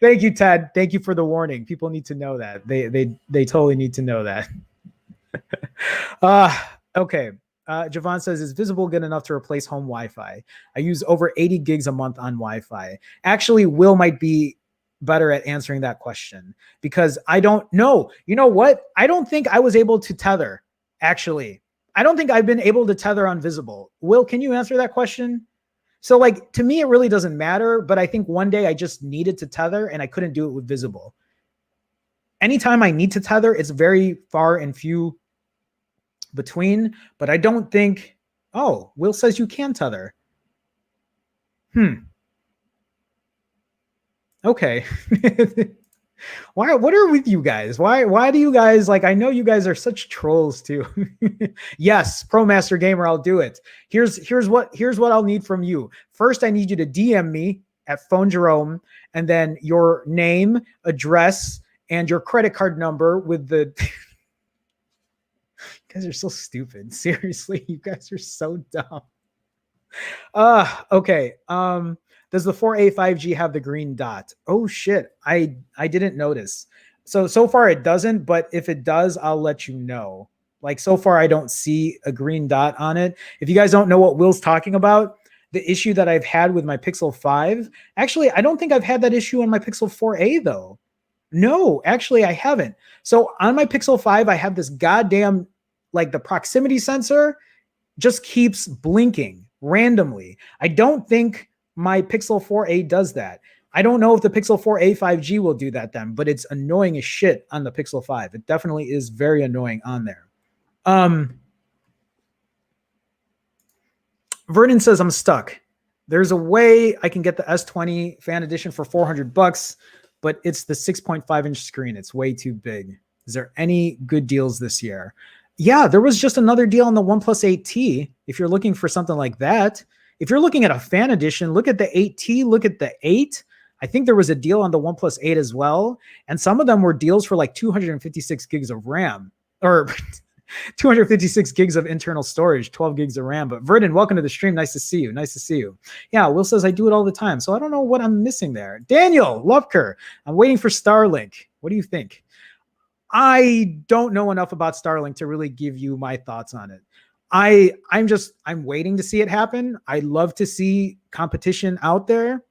Thank you, Ted. Thank you for the warning. People need to know that. They totally need to know that. Okay. Javon says, is Visible good enough to replace home Wi-Fi? I use over 80 gigs a month on Wi-Fi. Actually, Will might be better at answering that question because I don't know. You know what? I don't think I was able to tether, actually. I don't think I've been able to tether on Visible. Will, can you answer that question? So like, to me, it really doesn't matter, but I think one day I just needed to tether and I couldn't do it with Visible. Anytime I need to tether, it's very far and few between, but I don't think, oh, Will says you can tether. Okay. What are with you guys? Why do you guys, like, I know you guys are such trolls too. Yes, Pro Master Gamer, I'll do it. Here's what I'll need from you. First, I need you to DM me at Phone Jerome, and then your name, address, and your credit card number with the you guys are so stupid. Seriously, you guys are so dumb. Okay. Does the 4A 5G have the green dot? Oh shit. I didn't notice. So far it doesn't, but if it does, I'll let you know. Like, so far I don't see a green dot on it. If you guys don't know what Will's talking about, the issue that I've had with my Pixel 5, actually, I don't think I've had that issue on my Pixel 4A though. No, actually I haven't. So on my Pixel 5, I have this goddamn, like, the proximity sensor just keeps blinking randomly. I don't think my Pixel 4a does that. I don't know if the Pixel 4a 5G will do that then, but it's annoying as shit on the Pixel 5. It definitely is very annoying on there. Vernon says I'm stuck. There's a way I can get the S20 Fan Edition for $400, but it's the 6.5-inch screen. It's way too big. Is there any good deals this year? Yeah, there was just another deal on the OnePlus 8T. If you're looking for something like that, if you're looking at a Fan Edition, look at the 8T, look at the 8. I think there was a deal on the OnePlus 8 as well. And some of them were deals for like 256 gigs of RAM, or 256 gigs of internal storage, 12 gigs of RAM. But Verdon, welcome to the stream. Nice to see you. Nice to see you. Yeah, Will says I do it all the time. So I don't know what I'm missing there. Daniel Lupker, I'm waiting for Starlink. What do you think? I don't know enough about Starlink to really give you my thoughts on it. I'm waiting to see it happen. I love to see competition out there.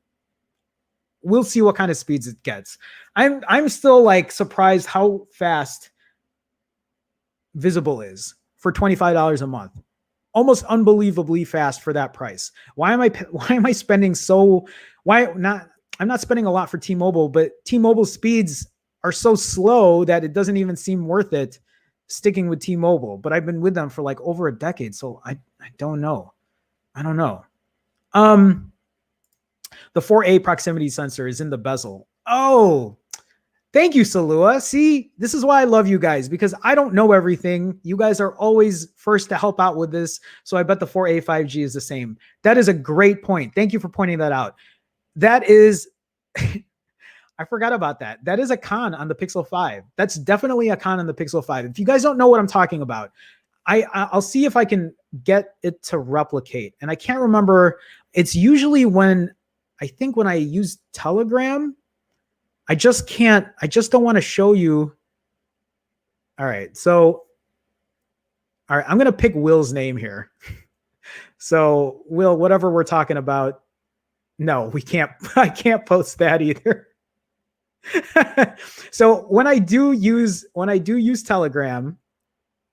We'll see what kind of speeds it gets. I'm still like surprised how fast Visible is for $25 a month. Almost unbelievably fast for that price. Why am I spending so I'm not spending a lot for T-Mobile, but T-Mobile speeds are so slow that it doesn't even seem worth it sticking with T-Mobile. But I've been with them for like over a decade, so I don't know. I don't know. The 4A proximity sensor is in the bezel. Oh, thank you, Salua. See, this is why I love you guys, because I don't know everything. You guys are always first to help out with this. So I bet the 4A 5G is the same. That is a great point. Thank you for pointing that out. That is, I forgot about that. That is a con on the Pixel 5. That's definitely a con on the Pixel 5. If you guys don't know what I'm talking about, I'll see if I can get it to replicate. And I can't remember. It's usually when I use Telegram. I just don't want to show you. All right. So, all right, I'm going to pick Will's name here. So Will, whatever we're talking about. No, we can't. I can't post that either. So when I do use Telegram,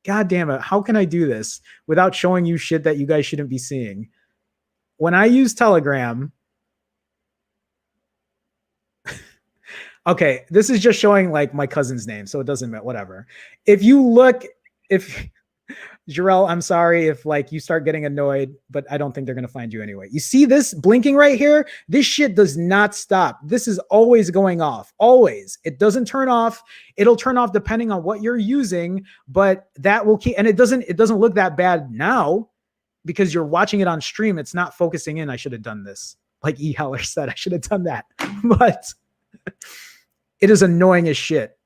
God damn it. How can I do this without showing you shit that you guys shouldn't be seeing? When I use Telegram, okay, this is just showing like my cousin's name, so it doesn't matter, whatever. If Jarrell, I'm sorry if like you start getting annoyed, but I don't think they're going to find you anyway. You see this blinking right here? This shit does not stop. This is always going off. Always. It doesn't turn off. It'll turn off depending on what you're using, but that will keep, and it doesn't look that bad now because you're watching it on stream. It's not focusing in. I should have done this. Like E. Heller said, I should have done that. But it is annoying as shit.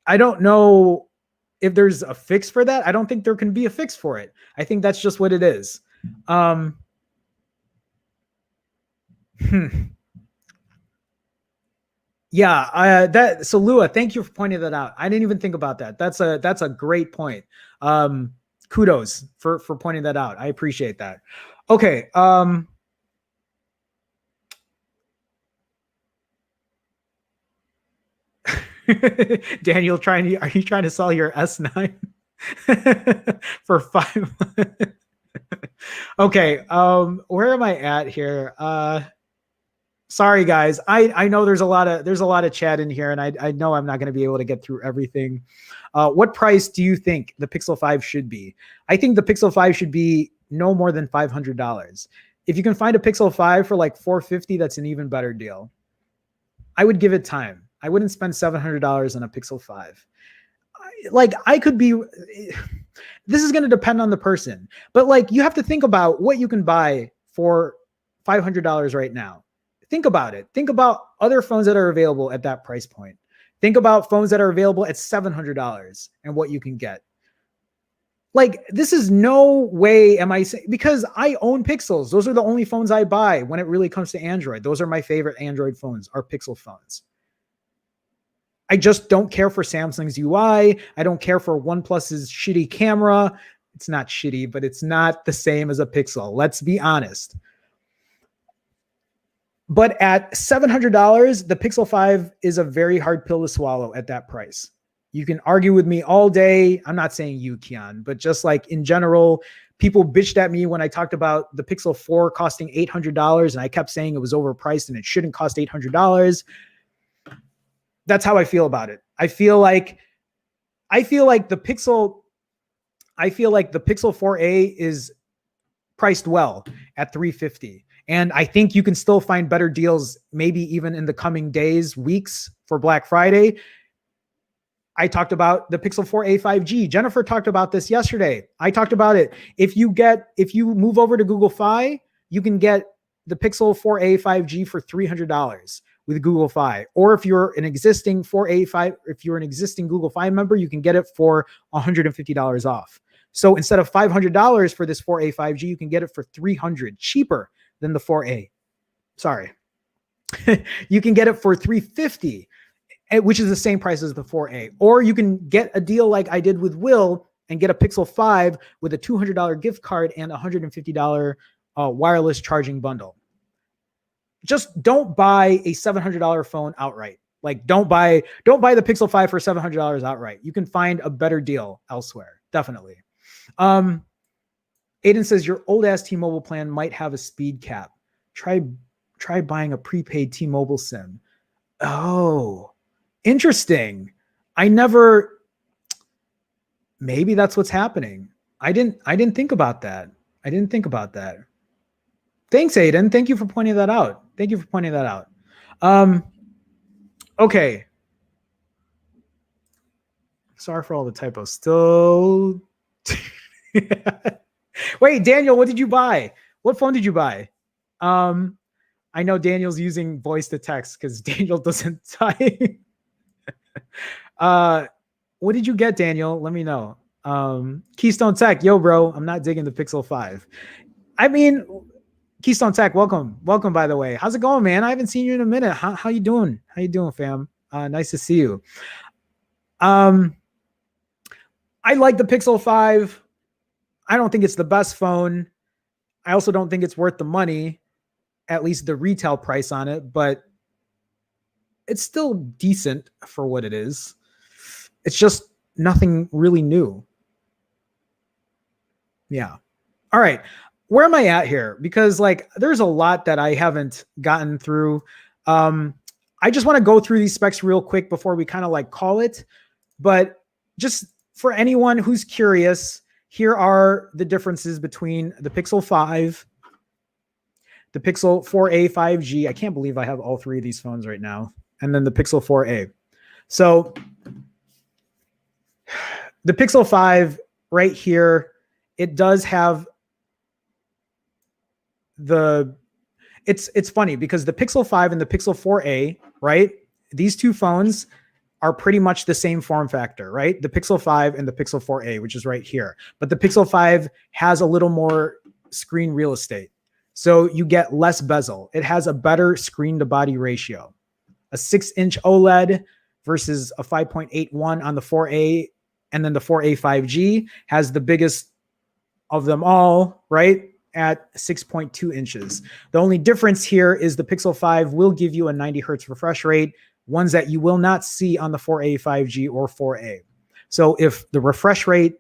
I don't know if there's a fix for that. I don't think there can be a fix for it. I think that's just what it is. Yeah, so Lua, thank you for pointing that out. I didn't even think about that. That's a great point. Kudos for pointing that out. I appreciate that. Okay. Daniel, are you trying to sell your S9 for $5? Okay. Where am I at here? Sorry guys. I know there's a lot of chat in here, and I know I'm not going to be able to get through everything. What price do you think the Pixel 5 should be? I think the Pixel 5 should be no more than $500. If you can find a Pixel 5 for like $450, that's an even better deal. I would give it time. I wouldn't spend $700 on a Pixel 5. This is going to depend on the person, but like you have to think about what you can buy for $500 right now. Think about it. Think about other phones that are available at that price point. Think about phones that are available at $700 and what you can get. Like, this is no way am I saying, because I own Pixels. Those are the only phones I buy when it really comes to Android. Those are my favorite Android phones, are Pixel phones. I just don't care for Samsung's UI. I don't care for OnePlus's shitty camera. It's not shitty, but it's not the same as a Pixel. Let's be honest. But at $700, the Pixel 5 is a very hard pill to swallow at that price. You can argue with me all day. I'm not saying you, Kian, but just like in general, People bitched at me when I talked about the Pixel 4 costing $800, and I kept saying it was overpriced and it shouldn't cost $800. That's how I feel about it. I feel like the Pixel 4a is priced well at $350. And I think you can still find better deals, maybe even in the coming days, weeks for Black Friday. I talked about the Pixel 4a 5G. Jennifer talked about this yesterday. I talked about it. If you move over to Google Fi, you can get the Pixel 4a 5G for $300 with Google Fi. Or if you're an existing Google Fi member, you can get it for $150 off. So instead of $500 for this 4a 5G, you can get it for $300, cheaper than the 4a. Sorry. You can get it for $350, which is the same price as the 4a. Or you can get a deal like I did with Will and get a Pixel 5 with a $200 gift card and $150 wireless charging bundle. Just don't buy a $700 phone outright. Like don't buy the Pixel 5 for $700 outright. You can find a better deal elsewhere. Definitely. Aiden says your old ass T-Mobile plan might have a speed cap. Try buying a prepaid T-Mobile SIM. Oh, interesting. Maybe that's what's happening. I didn't think about that. Thanks, Aiden. Thank you for pointing that out. Okay. Sorry for all the typos. Still. Wait, Daniel, what did you buy? What phone did you buy? I know Daniel's using voice to text because Daniel doesn't type. What did you get, Daniel? Let me know. Keystone Tech, yo, bro, I'm not digging the Pixel 5. I mean, Keystone Tech, welcome, by the way. How's it going, man? I haven't seen you in a minute. How you doing? Fam? Nice to see you. I like the Pixel 5. I don't think it's the best phone. I also don't think it's worth the money, at least the retail price on it, but it's still decent for what it is. It's just nothing really new. Yeah. All right. Where am I at here? Because there's a lot that I haven't gotten through. I just want to go through these specs real quick before we kind of call it. But just for anyone who's curious, here are the differences between the Pixel 5, the Pixel 4a 5G. I can't believe I have all three of these phones right now. And then the Pixel 4a. So the Pixel 5 right here, it does have it's funny because the Pixel 5 and the Pixel 4a, right? These two phones are pretty much the same form factor, right? The Pixel 5 and the Pixel 4a, which is right here. But the Pixel 5 has a little more screen real estate. So you get less bezel. It has a better screen to body ratio. A 6-inch OLED versus a 5.81 on the 4a, and then the 4a 5G has the biggest of them all, right? At 6.2 inches. The only difference here is the Pixel 5 will give you a 90 hertz refresh rate, ones that you will not see on the 4a 5G or 4a. So if the refresh rate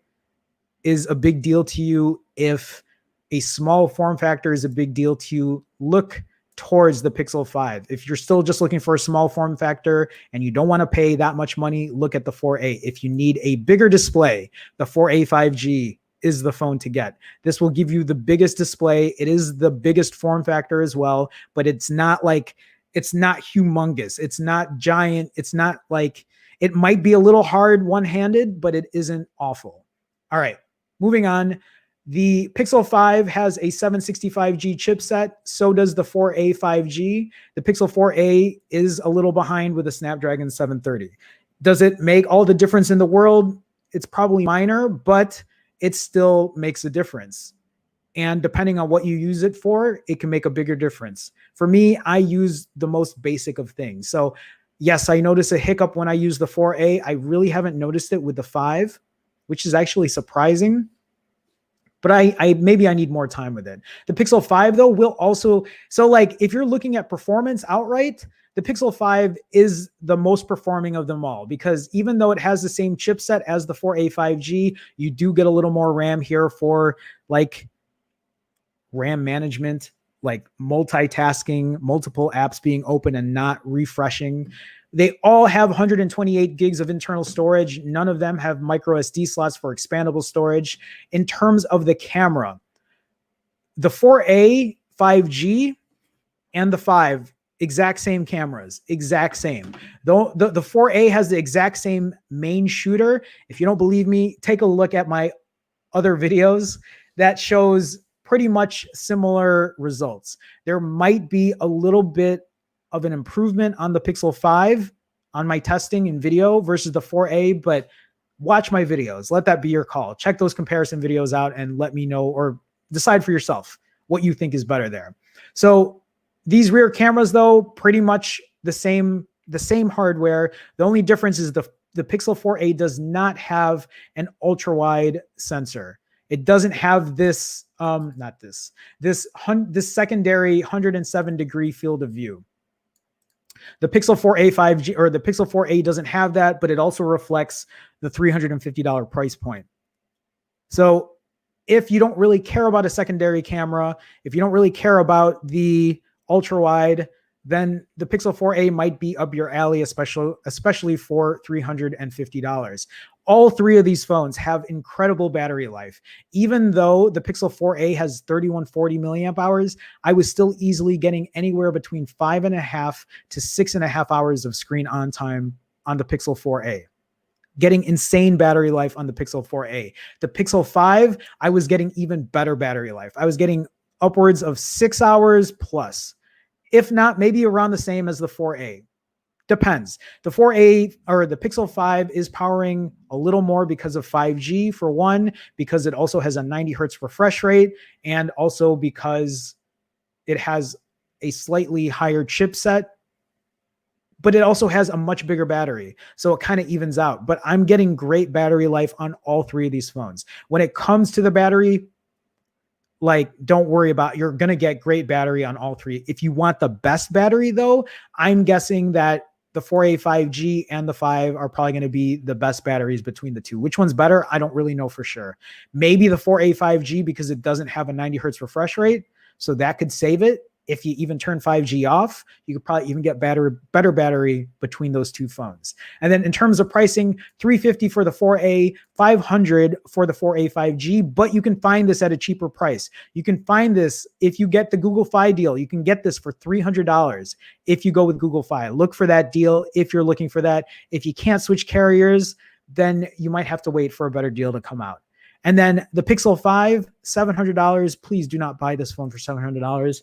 is a big deal to you, if a small form factor is a big deal to you, look towards the Pixel 5. If you're still just looking for a small form factor and you don't want to pay that much money, look at the 4a. If you need a bigger display, the 4a 5G is the phone to get. This will give you the biggest display. It is the biggest form factor as well, but it's not humongous. It's not giant. It's not it might be a little hard one-handed, but it isn't awful. All right, moving on. The Pixel 5 has a 765G chipset. So does the 4a 5G. The Pixel 4a is a little behind with a Snapdragon 730. Does it make all the difference in the world? It's probably minor, but it still makes a difference. And depending on what you use it for, it can make a bigger difference. For me, I use the most basic of things. So yes, I notice a hiccup when I use the 4a. I really haven't noticed it with the 5, which is actually surprising. but I maybe I need more time with it. The Pixel 5 though will also, so like if you're looking at performance outright, the Pixel 5 is the most performing of them all, because even though it has the same chipset as the 4A 5G, you do get a little more RAM here for like RAM management, like multitasking, multiple apps being open and not refreshing. They all have 128 gigs of internal storage. None of them have micro SD slots for expandable storage. In terms of the camera, the 4A 5G and the 5, exact same cameras, exact same. Though the 4A has the exact same main shooter. If you don't believe me, take a look at my other videos that shows pretty much similar results. There might be a little bit of an improvement on the Pixel 5 on my testing and video versus the 4A, but watch my videos. Let that be your call. Check those comparison videos out and let me know, or decide for yourself what you think is better there. So these rear cameras though, pretty much the same hardware. The only difference is the Pixel 4a does not have an ultra wide sensor. It doesn't have this, this secondary 107-degree field of view. The Pixel 4a 5G or the Pixel 4a doesn't have that, but it also reflects the $350 price point. So if you don't really care about a secondary camera, if you don't really care about the ultra wide, then the Pixel 4a might be up your alley, especially for $350. All three of these phones have incredible battery life. Even though the Pixel 4a has 3140 milliamp hours, I was still easily getting anywhere between 5.5 to 6.5 hours of screen on time on the Pixel 4a. Getting insane battery life on the Pixel 4a. The Pixel 5, I was getting even better battery life. I was getting upwards of 6 hours plus. If not, maybe around the same as the 4a. Depends. The 4a or the Pixel 5 is powering a little more because of 5G for one, because it also has a 90 hertz refresh rate, and also because it has a slightly higher chipset, but it also has a much bigger battery. So it kind of evens out. But I'm getting great battery life on all three of these phones. When it comes to the battery, like, don't worry about, you're going to get great battery on all three. If you want the best battery though, I'm guessing that the 4a 5G and the 5 are probably going to be the best batteries between the two. Which one's better? I don't really know for sure. Maybe the 4a 5G because it doesn't have a 90 hertz refresh rate. So that could save it. If you even turn 5G off, you could probably even get better battery between those two phones. And then in terms of pricing, $350 for the 4A, $500 for the 4A 5G, but you can find this at a cheaper price. You can find this if you get the Google Fi deal. You can get this for $300 if you go with Google Fi. Look for that deal if you're looking for that. If you can't switch carriers, then you might have to wait for a better deal to come out. And then the Pixel 5, $700. Please do not buy this phone for $700.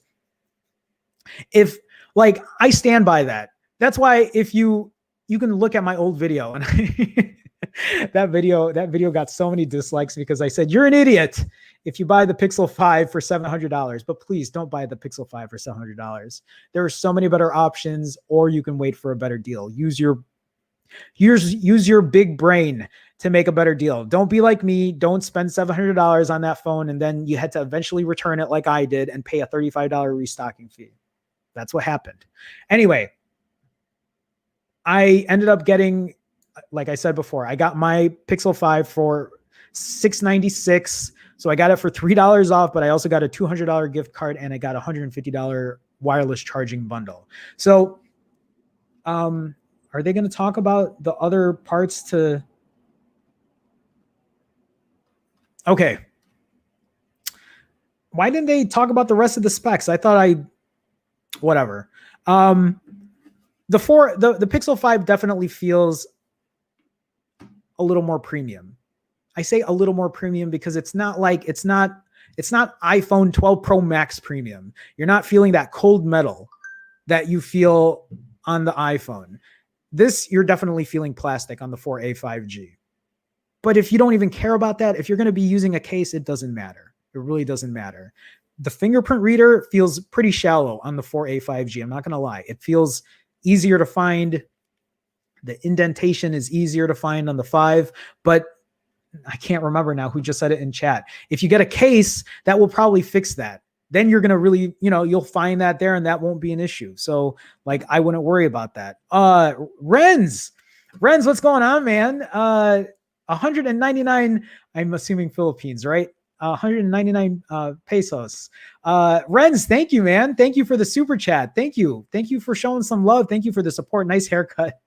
If, like, I stand by that. That's why if you can look at my old video, and that video got so many dislikes because I said, you're an idiot if you buy the Pixel 5 for $700, but please don't buy the Pixel 5 for $700. There are so many better options, or you can wait for a better deal. Use your big brain to make a better deal. Don't be like me. Don't spend $700 on that phone and then you had to eventually return it like I did and pay a $35 restocking fee. That's what happened. Anyway, I ended up getting, like I said before, I got my Pixel 5 for $696. So I got it for $3 off, but I also got a $200 gift card and I got a $150 wireless charging bundle. So are they going to talk about the other parts to... Okay. Why didn't they talk about the rest of the specs? I thought whatever. The Pixel 5 definitely feels a little more premium. I say a little more premium because it's not iPhone 12 Pro Max premium. You're not feeling that cold metal that you feel on the iPhone. This, you're definitely feeling plastic on the 4A 5G. But if you don't even care about that, if you're going to be using a case, it doesn't matter. It really doesn't matter. The fingerprint reader feels pretty shallow on the 4A 5G. I'm not going to lie. It feels easier to find. The indentation is easier to find on the 5, but I can't remember now who just said it in chat. If you get a case, that will probably fix that. Then you're going to really, you'll find that there and that won't be an issue. So like, I wouldn't worry about that. Renz, what's going on, man? 199, I'm assuming Philippines, right? 199 pesos. Renz, thank you, man. Thank you for the super chat. Thank you. Thank you for showing some love. Thank you for the support. Nice haircut.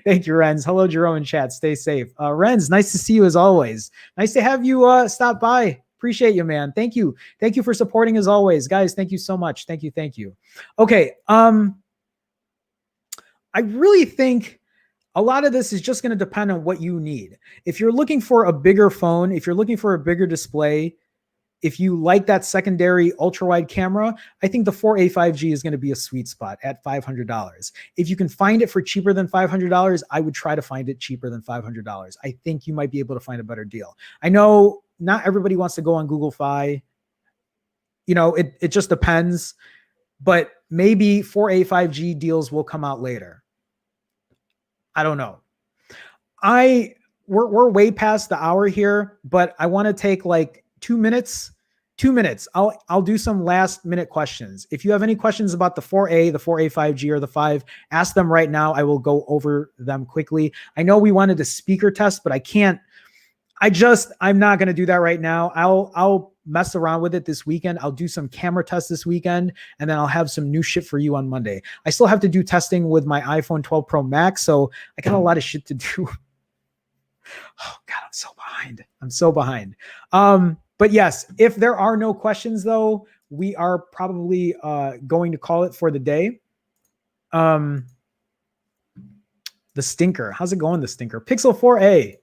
Thank you, Renz. Hello, Jerome in chat. Stay safe. Renz, nice to see you as always. Nice to have you stop by. Appreciate you, man. Thank you. Thank you for supporting as always. Guys, thank you so much. Thank you. Thank you. Okay. I really think a lot of this is just going to depend on what you need. If you're looking for a bigger phone, if you're looking for a bigger display, if you like that secondary ultra wide camera, I think the 4A 5G is going to be a sweet spot at $500. If you can find it for cheaper than $500, I would try to find it cheaper than $500. I think you might be able to find a better deal. I know not everybody wants to go on Google Fi. It just depends, but maybe 4A 5G deals will come out later. I don't know. We're way past the hour here, but I want to take like 2 minutes. 2 minutes. I'll do some last minute questions. If you have any questions about the 4A, the 4A 5G, or the 5, ask them right now. I will go over them quickly. I know we wanted a speaker test, but I can't. I'm not going to do that right now. I'll mess around with it this weekend. I'll do some camera tests this weekend, and then I'll have some new shit for you on Monday. I still have to do testing with my iPhone 12 Pro Max, so I got a lot of shit to do. Oh God, I'm so behind. But yes, if there are no questions though, we are probably going to call it for the day. The stinker. How's it going, the stinker? Pixel 4a.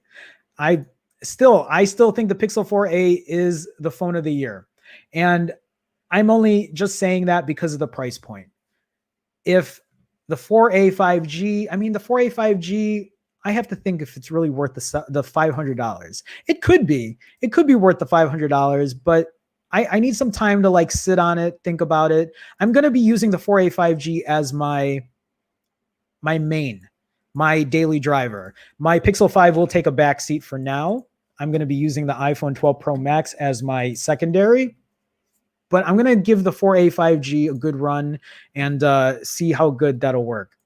I still think the Pixel 4a is the phone of the year. And I'm only just saying that because of the price point. If the 4a 5G, the 4a 5G, I have to think if it's really worth the $500. It could be worth the $500, but I need some time to like sit on it, think about it. I'm going to be using the 4a 5G as my daily driver. My Pixel 5 will take a back seat for now. I'm going to be using the iPhone 12 Pro Max as my secondary, but I'm going to give the 4a 5G a good run and see how good that'll work.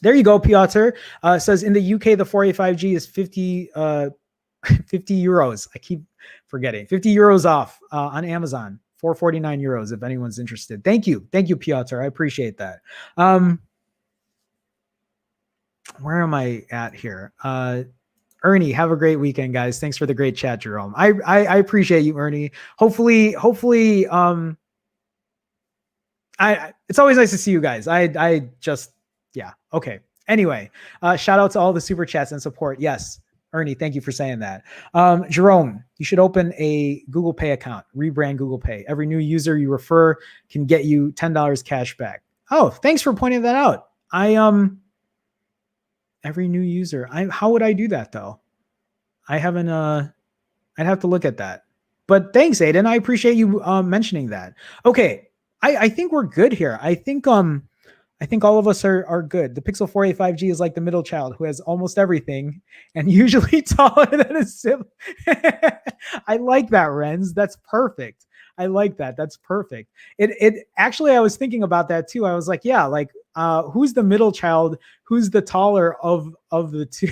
There you go, Piotr. Says in the UK, the 4A 5G is 50 euros. I keep forgetting. 50 euros off on Amazon. 449 euros if anyone's interested. Thank you. Thank you, Piotr. I appreciate that. Where am I at here? Ernie, have a great weekend, guys. Thanks for the great chat, Jerome. I appreciate you, Ernie. Hopefully, it's always nice to see you guys. Yeah. Okay. Anyway, shout out to all the super chats and support. Yes. Ernie, thank you for saying that. Jerome, you should open a Google Pay account, rebrand Google Pay. Every new user you refer can get you $10 cash back. Oh, thanks for pointing that out. Every new user, how would I do that though? I haven't, I'd have to look at that, but thanks, Aiden. I appreciate you mentioning that. Okay. I think we're good here. I think all of us are good. The Pixel 4a 5G is like the middle child who has almost everything and usually taller than a sibling. I like that, Renz. That's perfect. I like that. That's perfect. It actually, I was thinking about that too. I was like, yeah, like who's the middle child? Who's the taller of the two?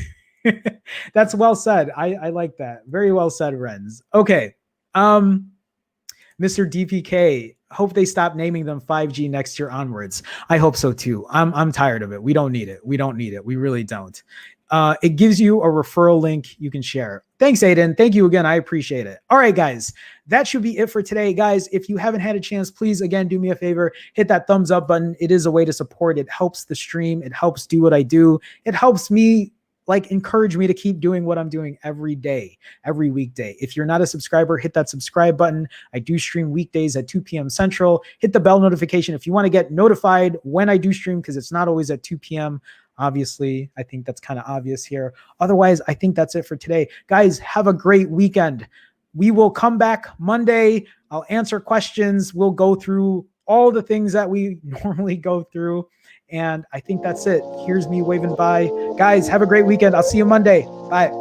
That's well said. I like that. Very well said, Renz. Okay. Mr. DPK, hope they stop naming them 5G next year onwards. I hope so too. I'm tired of it. We don't need it. We don't need it. We really don't. It gives you a referral link you can share. Thanks, Aiden. Thank you again. I appreciate it. All right, guys, that should be it for today. Guys, if you haven't had a chance, please, again, do me a favor, hit that thumbs up button. It is a way to support. It helps the stream. It helps do what I do. It helps me encourage me to keep doing what I'm doing every day, every weekday. If you're not a subscriber, hit that subscribe button. I do stream weekdays at 2 p.m. Central. Hit the bell notification if you want to get notified when I do stream, because it's not always at 2 p.m. Obviously, I think that's kind of obvious here. Otherwise, I think that's it for today. Guys, have a great weekend. We will come back Monday. I'll answer questions. We'll go through all the things that we normally go through. And I think that's it. Here's me waving bye. Guys, have a great weekend. I'll see you Monday. Bye.